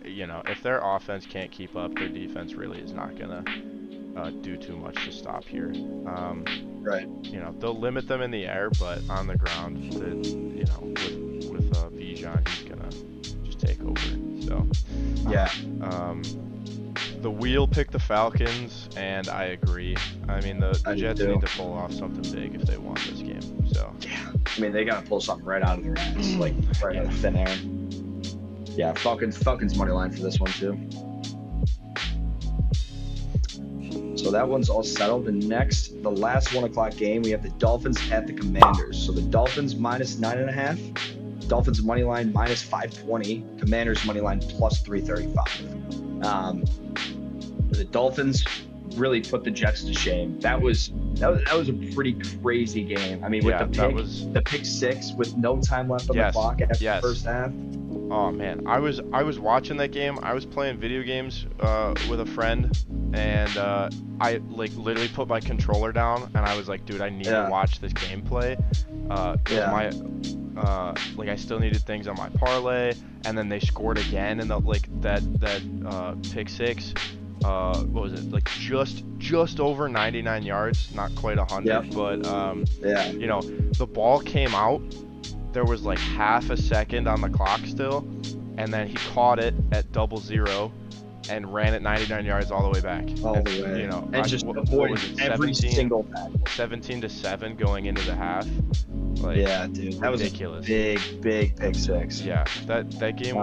Speaker 2: If their offense can't keep up, their defense really is not gonna do too much to stop here.
Speaker 1: Right.
Speaker 2: They'll limit them in the air, but on the ground, with Bijan, he's gonna just take over. So the wheel picked the Falcons, and I agree. I mean, the Jets need to pull off something big if they want this game. So
Speaker 1: I mean, they gotta pull something right out of their ass, out of thin air. Yeah, Falcons money line for this one too. So that one's all settled. And next, the last 1 o'clock game, we have the Dolphins at the Commanders. So the Dolphins -9.5. Dolphins money line -520. Commanders money line +335. The Dolphins really put the Jets to shame. That was a pretty crazy game. I mean, with the pick 6 with no time left on the clock after the first half.
Speaker 2: Oh man, I was watching that game. I was playing video games with a friend, and I literally put my controller down, and I was like, dude, I need to watch this gameplay. I still needed things on my parlay, and then they scored again, and that pick 6. What was it? Just over 99 yards, not quite 100, but the ball came out. There was half a second on the clock still, and then he caught it at 0-0 and ran it 99 yards all the way back.
Speaker 1: All the way.
Speaker 2: You know,
Speaker 1: and just avoided every single tackle.
Speaker 2: 17-7 going into the half. Like,
Speaker 1: yeah, dude, that
Speaker 2: ridiculous.
Speaker 1: Was a big pick six.
Speaker 2: Yeah, that game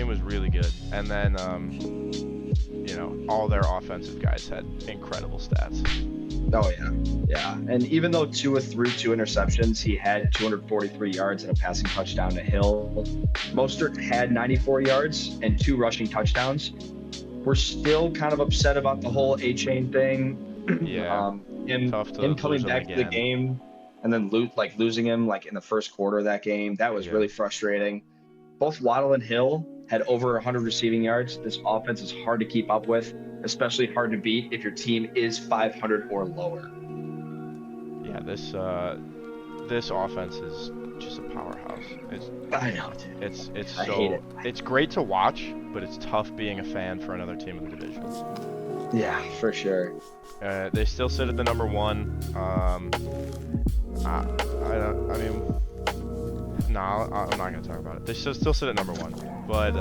Speaker 2: was really good. And then you know, all their offensive guys had incredible stats.
Speaker 1: Oh yeah. And even though Tua threw 2 interceptions, he had 243 yards and a passing touchdown to Hill. Mostert had 94 yards and 2 rushing touchdowns. We're still kind of upset about the whole A-Chain thing.
Speaker 2: Yeah.
Speaker 1: Him coming back to the game and then losing him like in the first quarter of that game. That was really frustrating. Both Waddle and Hill had over 100 receiving yards. This offense is hard to keep up with, especially hard to beat if your team is 500 or lower.
Speaker 2: Yeah, this offense is just a powerhouse.
Speaker 1: I know, dude.
Speaker 2: I hate it. It's great to watch, but it's tough being a fan for another team in the division.
Speaker 1: Yeah, for sure.
Speaker 2: They still sit at the number 1. I'm not going to talk about it. They still sit at number 1. But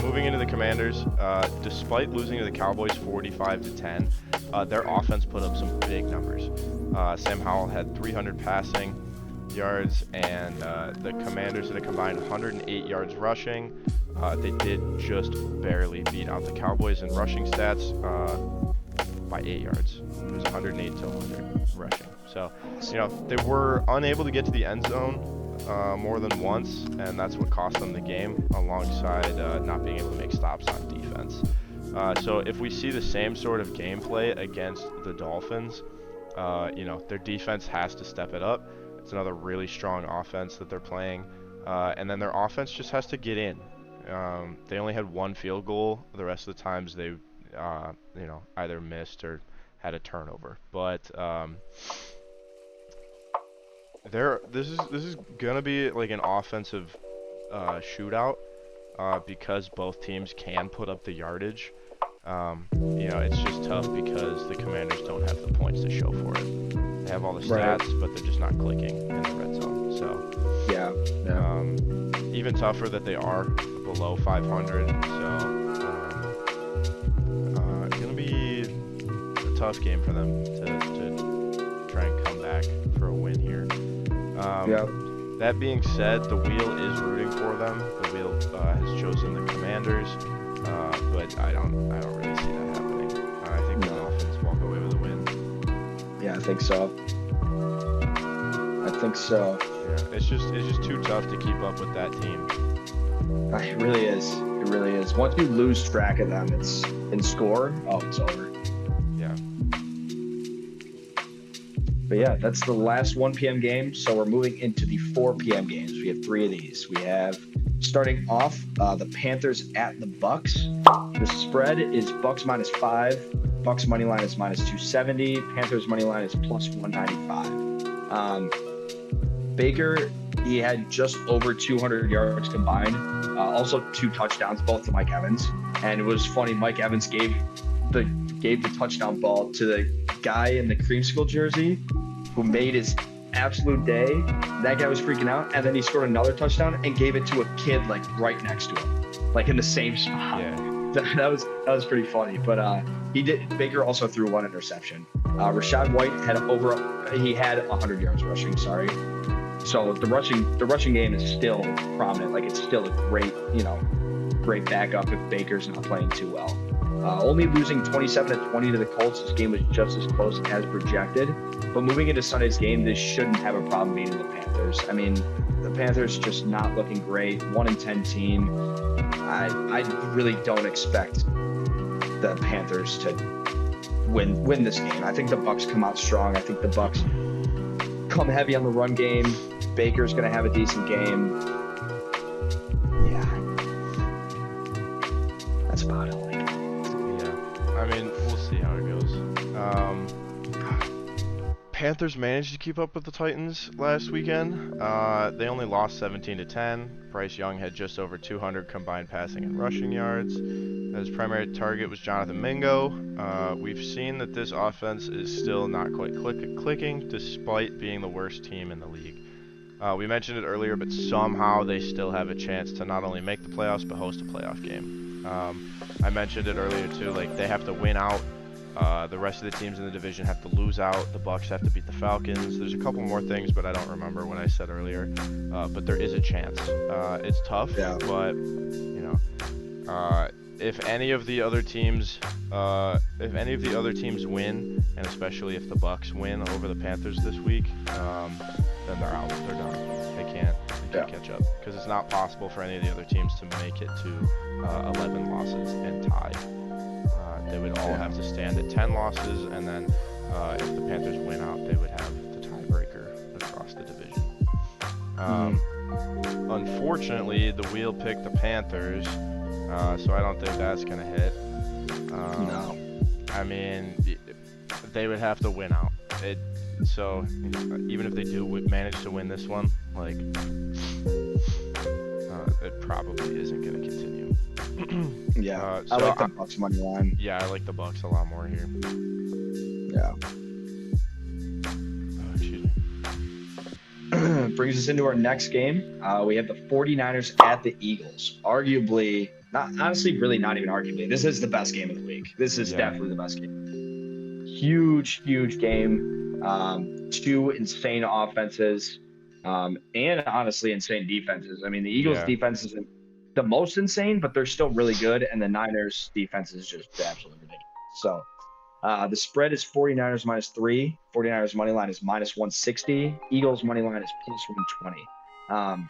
Speaker 2: moving into the Commanders, despite losing to the Cowboys 45-10, their offense put up some big numbers. Sam Howell had 300 passing yards, and the Commanders had a combined 108 yards rushing. They did just barely beat out the Cowboys in rushing stats by 8 yards. It was 108 to 100 rushing. So, you know, they were unable to get to the end zone more than once, and that's what cost them the game, alongside not being able to make stops on defense. So if we see the same sort of gameplay against the Dolphins, you know, their defense has to step it up. It's another really strong offense that they're playing, and then their offense just has to get in. They only had 1 field goal. The rest of the times they, you know, either missed or had a turnover. But this is gonna be like an offensive shootout because both teams can put up the yardage. You know, it's just tough because the Commanders don't have the points to show for it. They have all the stats, but they're just not clicking in the red zone. So
Speaker 1: yeah.
Speaker 2: Even tougher that they are below 500. So it's gonna be a tough game for them to try and come back for a win here. That being said, the wheel is rooting for them. The wheel has chosen the Commanders, but I don't really see that happening. I think the Dolphins walk away with a win.
Speaker 1: Yeah, I think so.
Speaker 2: Yeah, it's just too tough to keep up with that team.
Speaker 1: It really is. It really is. Once you lose track of them, it's in score. Oh, it's over.
Speaker 2: Yeah.
Speaker 1: But yeah, that's the last 1 p.m. game. So we're moving into the 4 p.m. games. We have 3 of these. We have, starting off, the Panthers at the Bucks. The spread is Bucks -5. Bucks money line is -270. Panthers money line is +195. Baker, he had just over 200 yards combined. Also 2 touchdowns, both to Mike Evans. And it was funny, Mike Evans gave the touchdown ball to the guy in the creamsicle jersey who made his absolute day. That guy was freaking out, and then he scored another touchdown and gave it to a kid like right next to him, like in the same spot.
Speaker 2: Yeah.
Speaker 1: That was pretty funny. But Baker also threw 1 interception. Rachaad White had 100 yards rushing. Sorry. So the rushing game is still prominent. Like, it's still a great backup if Baker's not playing too well. Only losing 27-20 to the Colts. This game was just as close as projected. But moving into Sunday's game, this shouldn't have a problem beating the Panthers. I mean, the Panthers just not looking great. 1-10 team. I really don't expect the Panthers to win this game. I think the Bucks come out strong. I think the Bucks come heavy on the run game. Baker's going to have a decent game. Yeah. That's about it.
Speaker 2: I mean, we'll see how it goes. Panthers managed to keep up with the Titans last weekend. They only lost 17-10. Bryce Young had just over 200 combined passing and rushing yards. His primary target was Jonathan Mingo. We've seen that this offense is still not quite clicking, despite being the worst team in the league. We mentioned it earlier, but somehow they still have a chance to not only make the playoffs, but host a playoff game. I mentioned it earlier too, like they have to win out. The rest of the teams in the division have to lose out. The Bucks have to beat the Falcons. There's a couple more things, but I don't remember what I said earlier. But there is a chance. It's tough, but if any of the other teams win, and especially if the Bucks win over the Panthers this week, then they're out. They're done. They can't catch up because it's not possible for any of the other teams to make it to 11 losses and tie. They would all have to stand at 10 losses, and then if the Panthers win out, they would have the tiebreaker across the division. Unfortunately, the wheel picked the Panthers, so I don't think that's going to hit.
Speaker 1: No.
Speaker 2: I mean, they would have to win out. So even if they do manage to win this one, like, it probably isn't going to continue.
Speaker 1: Yeah, I like the Bucks money line.
Speaker 2: Yeah, I like the Bucks a lot more here.
Speaker 1: Yeah.
Speaker 2: Excuse me.
Speaker 1: Brings us into our next game. We have the 49ers at the Eagles. Arguably, really not even arguably, this is the best game of the week. This is definitely the best game. Huge game. Two insane offenses, and honestly insane defenses. I mean, the Eagles' defense isn't the most insane, but they're still really good, and the Niners' defense is just absolutely ridiculous. So the spread is 49ers -3. 49ers money line is -160. Eagles money line is +120.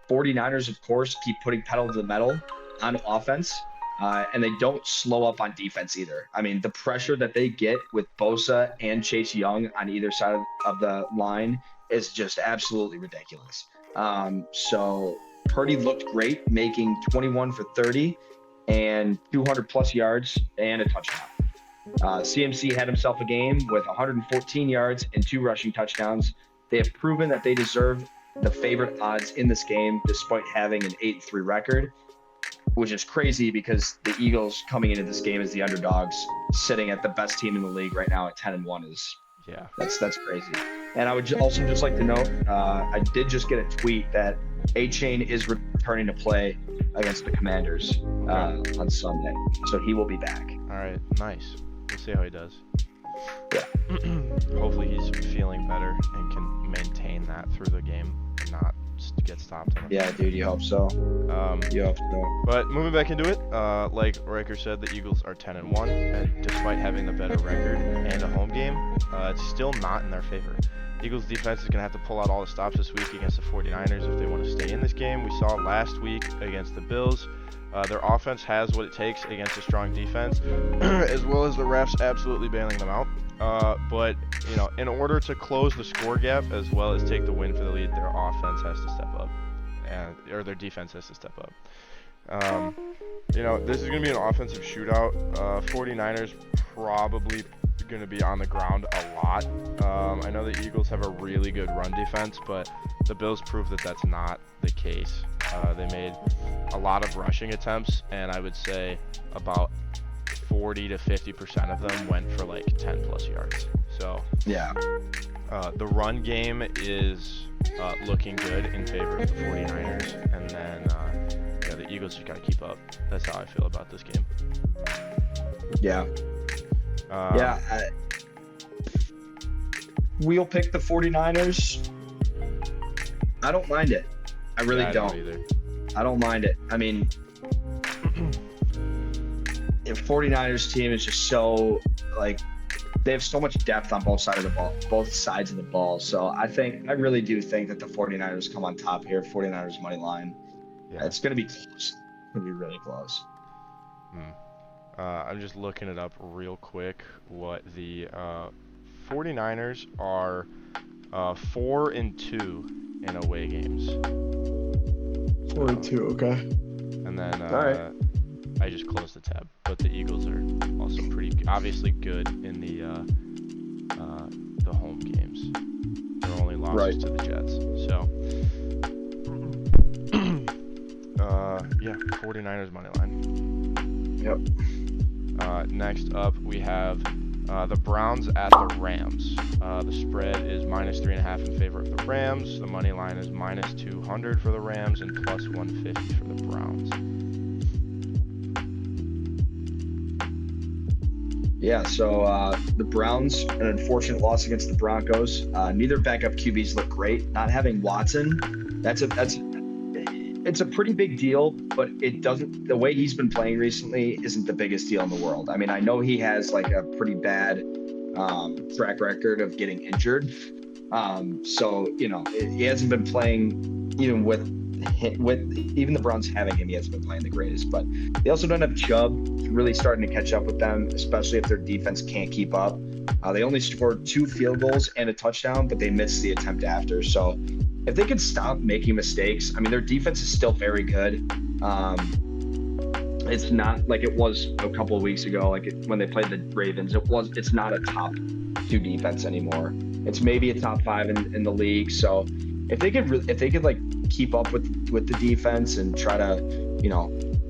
Speaker 1: 49ers, of course, keep putting pedal to the metal on offense, and they don't slow up on defense either. I mean, the pressure that they get with Bosa and Chase Young on either side of the line is just absolutely ridiculous. So Purdy looked great, making 21 for 30 and 200-plus yards and a touchdown. CMC had himself a game with 114 yards and 2 rushing touchdowns. They have proven that they deserve the favorite odds in this game despite having an 8-3 record, which is crazy because the Eagles coming into this game as the underdogs, sitting at the best team in the league right now at 10-1 that's crazy. And I would also just like to note, I did just get a tweet that A-Chain is returning to play against the Commanders on Sunday, so he will be back.
Speaker 2: All right, nice. We'll see how he does.
Speaker 1: Yeah.
Speaker 2: Hopefully he's feeling better and can maintain that through the game and not get stopped.
Speaker 1: Yeah, dude, you hope so. You hope so.
Speaker 2: But moving back into it, like Riker said, the Eagles are 10-1, and despite having the better record and a home game, it's still not in their favor. Eagles defense is going to have to pull out all the stops this week against the 49ers if they want to stay in this game. We saw it last week against the Bills. Their offense has what it takes against a strong defense, as well as the refs absolutely bailing them out. But, in order to close the score gap as well as take the win for the lead, their offense has to step up, or their defense has to step up. This is going to be an offensive shootout. 49ers probably going to be on the ground a lot. I know the Eagles have a really good run defense, but the Bills proved that that's not the case. They made a lot of rushing attempts, and I would say about 40 to 50% of them went for like 10 plus yards. So the run game is looking good in favor of the 49ers, and then the Eagles just got to keep up. That's how I feel about this game.
Speaker 1: We'll pick the 49ers. I don't mind it. I really don't.
Speaker 2: Either.
Speaker 1: I don't mind it. I mean, the 49ers team is just so, they have so much depth on both sides of the ball. So I really do think that the 49ers come on top here. 49ers money line. Yeah. It's going to be close. It's going to be really close.
Speaker 2: I'm just looking it up real quick. What the 49ers are 4-2 in away games.
Speaker 1: 4-2, okay.
Speaker 2: And then
Speaker 1: all right.
Speaker 2: I just closed the tab. But the Eagles are also obviously good in the home games. Their only losses to the Jets. So 49ers money line.
Speaker 1: Yep.
Speaker 2: Next up, we have The Browns at the Rams. The spread is -3.5 in favor of the Rams. The money line is -200 for the Rams and +150 for the Browns.
Speaker 1: Yeah, so the Browns, an unfortunate loss against the Broncos. Neither backup QBs look great. Not having Watson, it's a pretty big deal, but it doesn't. The way he's been playing recently isn't the biggest deal in the world. I mean, I know he has like a pretty bad track record of getting injured. So he hasn't been playing even with even the Browns having him. He hasn't been playing the greatest, but they also don't have Chubb. He's really starting to catch up with them, especially if their defense can't keep up. They only scored 2 field goals and a touchdown, but they missed the attempt after. So if they could stop making mistakes, I mean, their defense is still very good. It's not like it was a couple of weeks ago, when they played the Ravens. It's not a top 2 defense anymore. It's maybe a top 5 in the league. So if they could like keep up with the defense and try to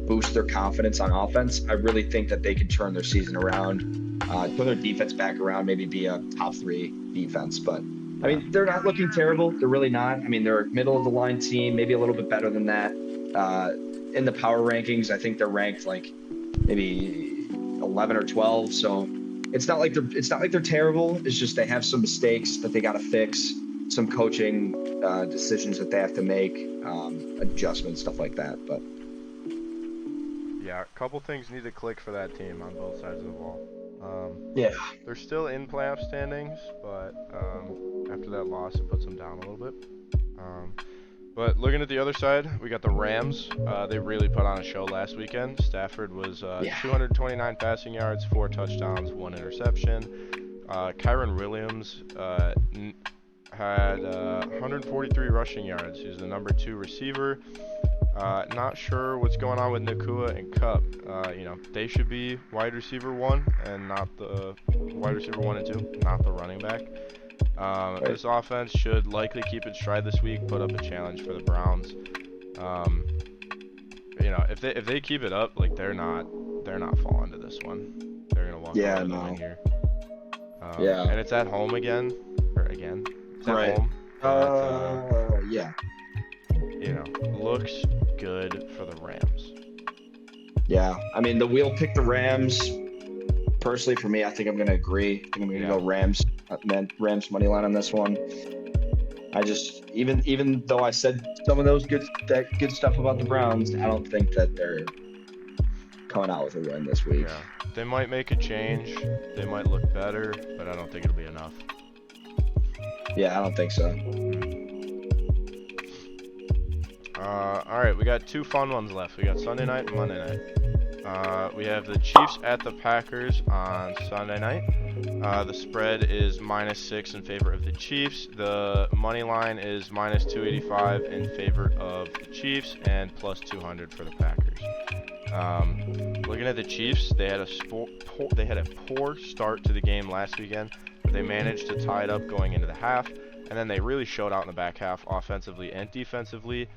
Speaker 1: boost their confidence on offense, I really think that they could turn their season around, turn their defense back around, maybe be a top 3 defense. But I mean, they're not looking terrible. They're really not. I mean, they're a middle of the line team, maybe a little bit better than that. In the power rankings, I think they're ranked like maybe 11 or 12. So it's not like they're terrible. It's just they have some mistakes that they got to fix, some coaching decisions that they have to make, adjustments, stuff like that. But
Speaker 2: yeah, a couple things need to click for that team on both sides of the ball. They're still in playoff standings, but after that loss, it puts them down a little bit. But looking at the other side, we got the Rams. They really put on a show last weekend. Stafford was 229 passing yards, 4 touchdowns, 1 interception. Kyren Williams had 143 rushing yards. He's the number 2 receiver. Not sure what's going on with Nakua and Kupp. They should be wide receiver 1 and not the wide receiver 1 and 2, not the running back. This offense should likely keep its stride this week, put up a challenge for the Browns. If they keep it up, like they're not falling to this one. They're gonna walk away with the win here. And it's at home again. It's at home. Looks good for the Rams.
Speaker 1: Yeah, I mean, the wheel picked the Rams. Personally, for me, I think I'm going to agree. I think I'm going to go Rams money line on this one. I just, even though I said some of those good stuff about the Browns, I don't think that they're coming out with a win this week.
Speaker 2: Yeah, they might make a change. They might look better, but I don't think it'll be enough.
Speaker 1: Yeah, I don't think so.
Speaker 2: All right, we got 2 fun ones left. We got Sunday night and Monday night. We have the Chiefs at the Packers on Sunday night. The spread is -6 in favor of the Chiefs. The money line is -285 in favor of the Chiefs and +200 for the Packers. Looking at the Chiefs, they had a poor start to the game last weekend, but they managed to tie it up going into the half, and then they really showed out in the back half offensively and defensively,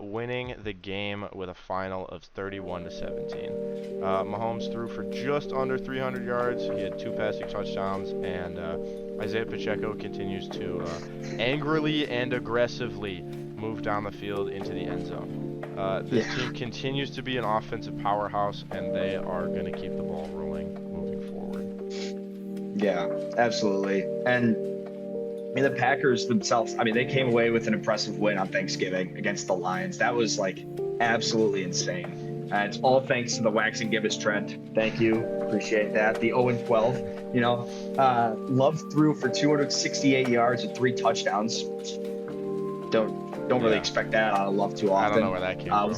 Speaker 2: winning the game with a final of 31-17. Mahomes threw for just under 300 yards. He had 2 passing touchdowns, and Isaiah Pacheco continues to angrily and aggressively move down the field into the end zone. This team continues to be an offensive powerhouse, and they are going to keep the ball rolling moving forward.
Speaker 1: Yeah, absolutely. And the Packers themselves, I mean, they came away with an impressive win on Thanksgiving against the Lions. That was like absolutely insane. It's all thanks to the Wax and Gibbous trend. Thank you. Appreciate that. The 0-12, Love threw for 268 yards and 3 touchdowns. Don't really expect that out of Love too often.
Speaker 2: I don't know where that came from.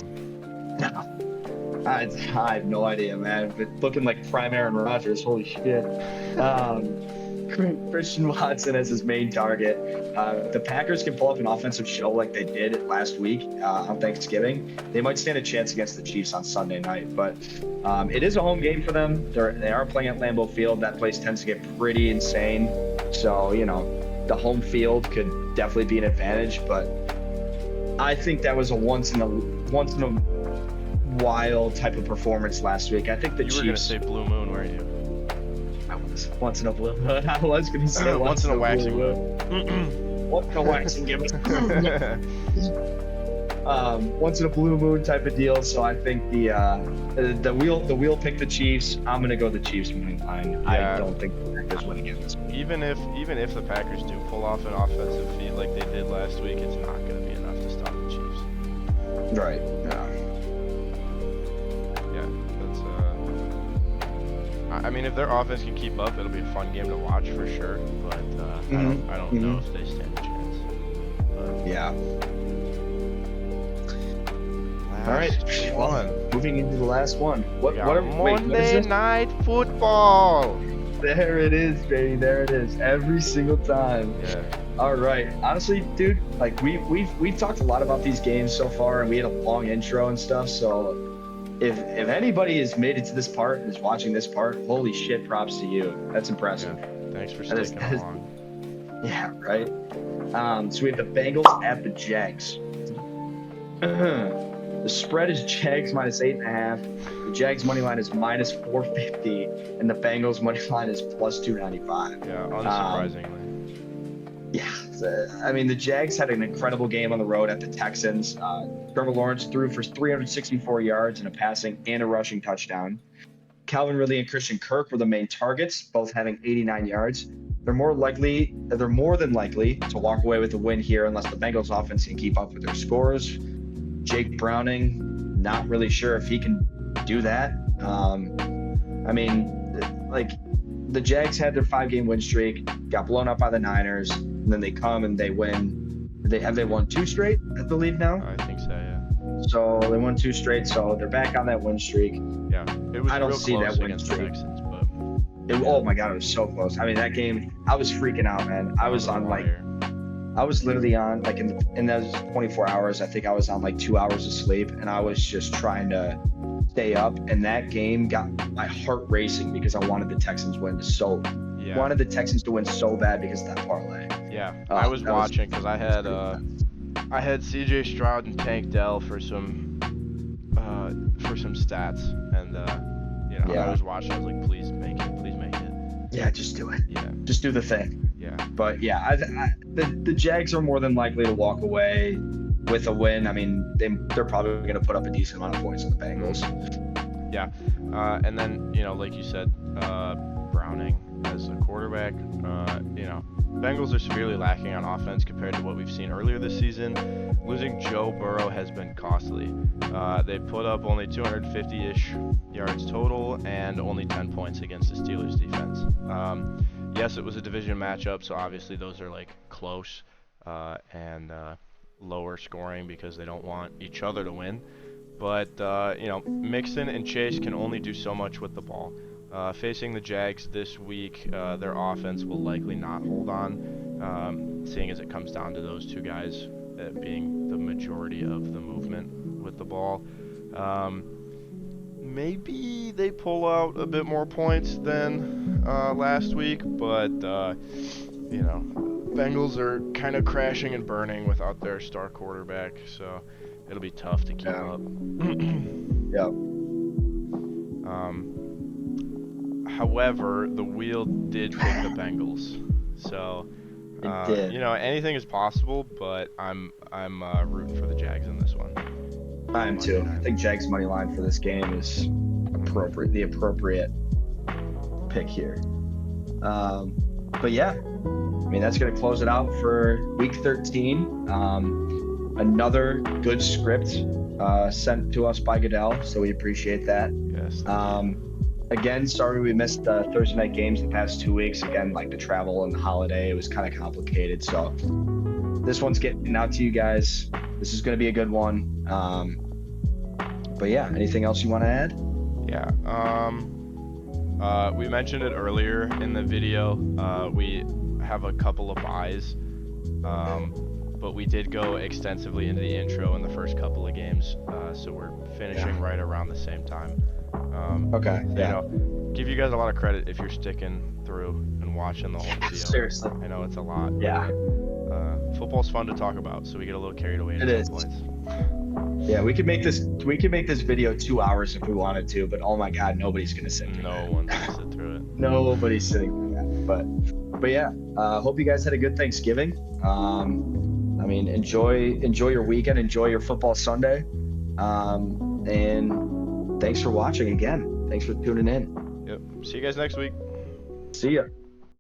Speaker 1: I have no idea, man. But looking like prime Aaron Rodgers. Holy shit. Christian Watson as his main target. The Packers can pull up an offensive show like they did last week on Thanksgiving. They might stand a chance against the Chiefs on Sunday night, but it is a home game for them. They are playing at Lambeau Field. That place tends to get pretty insane. So, the home field could definitely be an advantage, but I think that was a once in a while type of performance last week. I think the Chiefs.
Speaker 2: You were going to say Blue Moon, weren't you?
Speaker 1: Once in a blue moon. I was going to say
Speaker 2: once in a waxing moon.
Speaker 1: Once in a waxing give us. Once in a blue moon type of deal. So I think the wheel picked the Chiefs. I'm gonna go the Chiefs money line.
Speaker 2: Yeah.
Speaker 1: I don't think the Packers win again this week.
Speaker 2: Even if the Packers do pull off an offensive feat like they did last week, it's not gonna be enough to stop the Chiefs.
Speaker 1: Right.
Speaker 2: Yeah, that's I mean, if their offense can keep up, it'll be a fun game to watch for sure. But I don't know if they stand a chance. But,
Speaker 1: yeah. All right, moving into the last one. What are
Speaker 2: Monday Night Football?
Speaker 1: There it is, baby. There it is. Every single time.
Speaker 2: Yeah.
Speaker 1: All right. Honestly, dude, like we've talked a lot about these games so far, and we had a long intro and stuff. So if anybody has made it to this part and is watching this part, holy shit, props to you. That's impressive.
Speaker 2: Yeah. Thanks for sticking along.
Speaker 1: Yeah. Right. So we have the Bengals at the Jags. The spread is Jags minus 8.5. The Jags money line is minus 450, and the Bengals money line is plus 295.
Speaker 2: Yeah, unsurprisingly.
Speaker 1: I mean, the Jags had an incredible game on the road at the Texans. Trevor Lawrence threw for 364 yards and a passing and a rushing touchdown. Calvin Ridley and Christian Kirk were the main targets, both having 89 yards. They're more than likely to walk away with a win here unless the Bengals offense can keep up with their scores. Jake Browning, not really sure if he can do that. I mean, like, the Jags had their 5-game win streak, got blown up by the Niners, and then they come and they win. Have they won 2 straight, I believe now?
Speaker 2: I think so, yeah.
Speaker 1: So they won 2 straight, so they're back on that win streak.
Speaker 2: Yeah, it was
Speaker 1: I don't
Speaker 2: real
Speaker 1: see
Speaker 2: close
Speaker 1: that win
Speaker 2: against
Speaker 1: streak.
Speaker 2: the Texans, but
Speaker 1: Oh my God, it was so close. I mean, that game, I was freaking out, man. I was literally on, like, in those 24 hours, I think I was on like 2 hours of sleep, and I was just trying to stay up. And that game got my heart racing because I wanted the Texans to win so bad because of that parlay.
Speaker 2: Yeah, I was watching because I had C.J. Stroud and Tank Dell for some stats, and I was watching. I was like, please make it.
Speaker 1: Yeah, just do it.
Speaker 2: Yeah,
Speaker 1: just do the thing.
Speaker 2: Yeah.
Speaker 1: But yeah, the Jags are more than likely to walk away with a win. I mean, they're probably going to put up a decent amount of points on the Bengals.
Speaker 2: Yeah, and then like you said, Browning as a quarterback. Bengals are severely lacking on offense compared to what we've seen earlier this season. Losing Joe Burrow has been costly. They put up only 250-ish yards total and only 10 points against the Steelers defense. Yes, it was a division matchup, so obviously those are like close and lower scoring because they don't want each other to win. But Mixon and Chase can only do so much with the ball. Facing the Jags this week, their offense will likely not hold on, seeing as it comes down to those two guys being the majority of the movement with the ball. Maybe they pull out a bit more points than last week, but Bengals are kind of crashing and burning without their star quarterback, so it'll be tough to keep up.
Speaker 1: Yeah.
Speaker 2: However, the wheel did pick the Bengals, so anything is possible. But I'm rooting for the Jags in this one.
Speaker 1: I am too. I think Jags money line for this game is the appropriate pick here. But yeah, I mean that's gonna close it out for week 13. Another good script sent to us by Goodell, so we appreciate that.
Speaker 2: Yes.
Speaker 1: Again, sorry we missed the Thursday night games the past 2 weeks. Again, like the travel and the holiday, it was kind of complicated. So this one's getting out to you guys. This is going to be a good one. But yeah, anything else you want to add?
Speaker 2: Yeah. We mentioned it earlier in the video. We have a couple of buys, but we did go extensively into the intro in the first couple of games. So we're finishing right around the same time.
Speaker 1: Okay.
Speaker 2: Give you guys a lot of credit if you're sticking through and watching the whole video.
Speaker 1: Seriously.
Speaker 2: I know it's a lot.
Speaker 1: Yeah.
Speaker 2: Football's fun to talk about, so we get a little carried away.
Speaker 1: It is.
Speaker 2: Points.
Speaker 1: Yeah, we could make this video 2 hours if we wanted to, but oh my God, nobody's gonna sit through
Speaker 2: No
Speaker 1: that.
Speaker 2: one's gonna sit through it.
Speaker 1: Nobody's sitting through that. But yeah, hope you guys had a good Thanksgiving. I mean, enjoy your weekend, enjoy your football Sunday, and thanks for watching again. Thanks for tuning in.
Speaker 2: Yep. See you guys next week.
Speaker 1: See ya.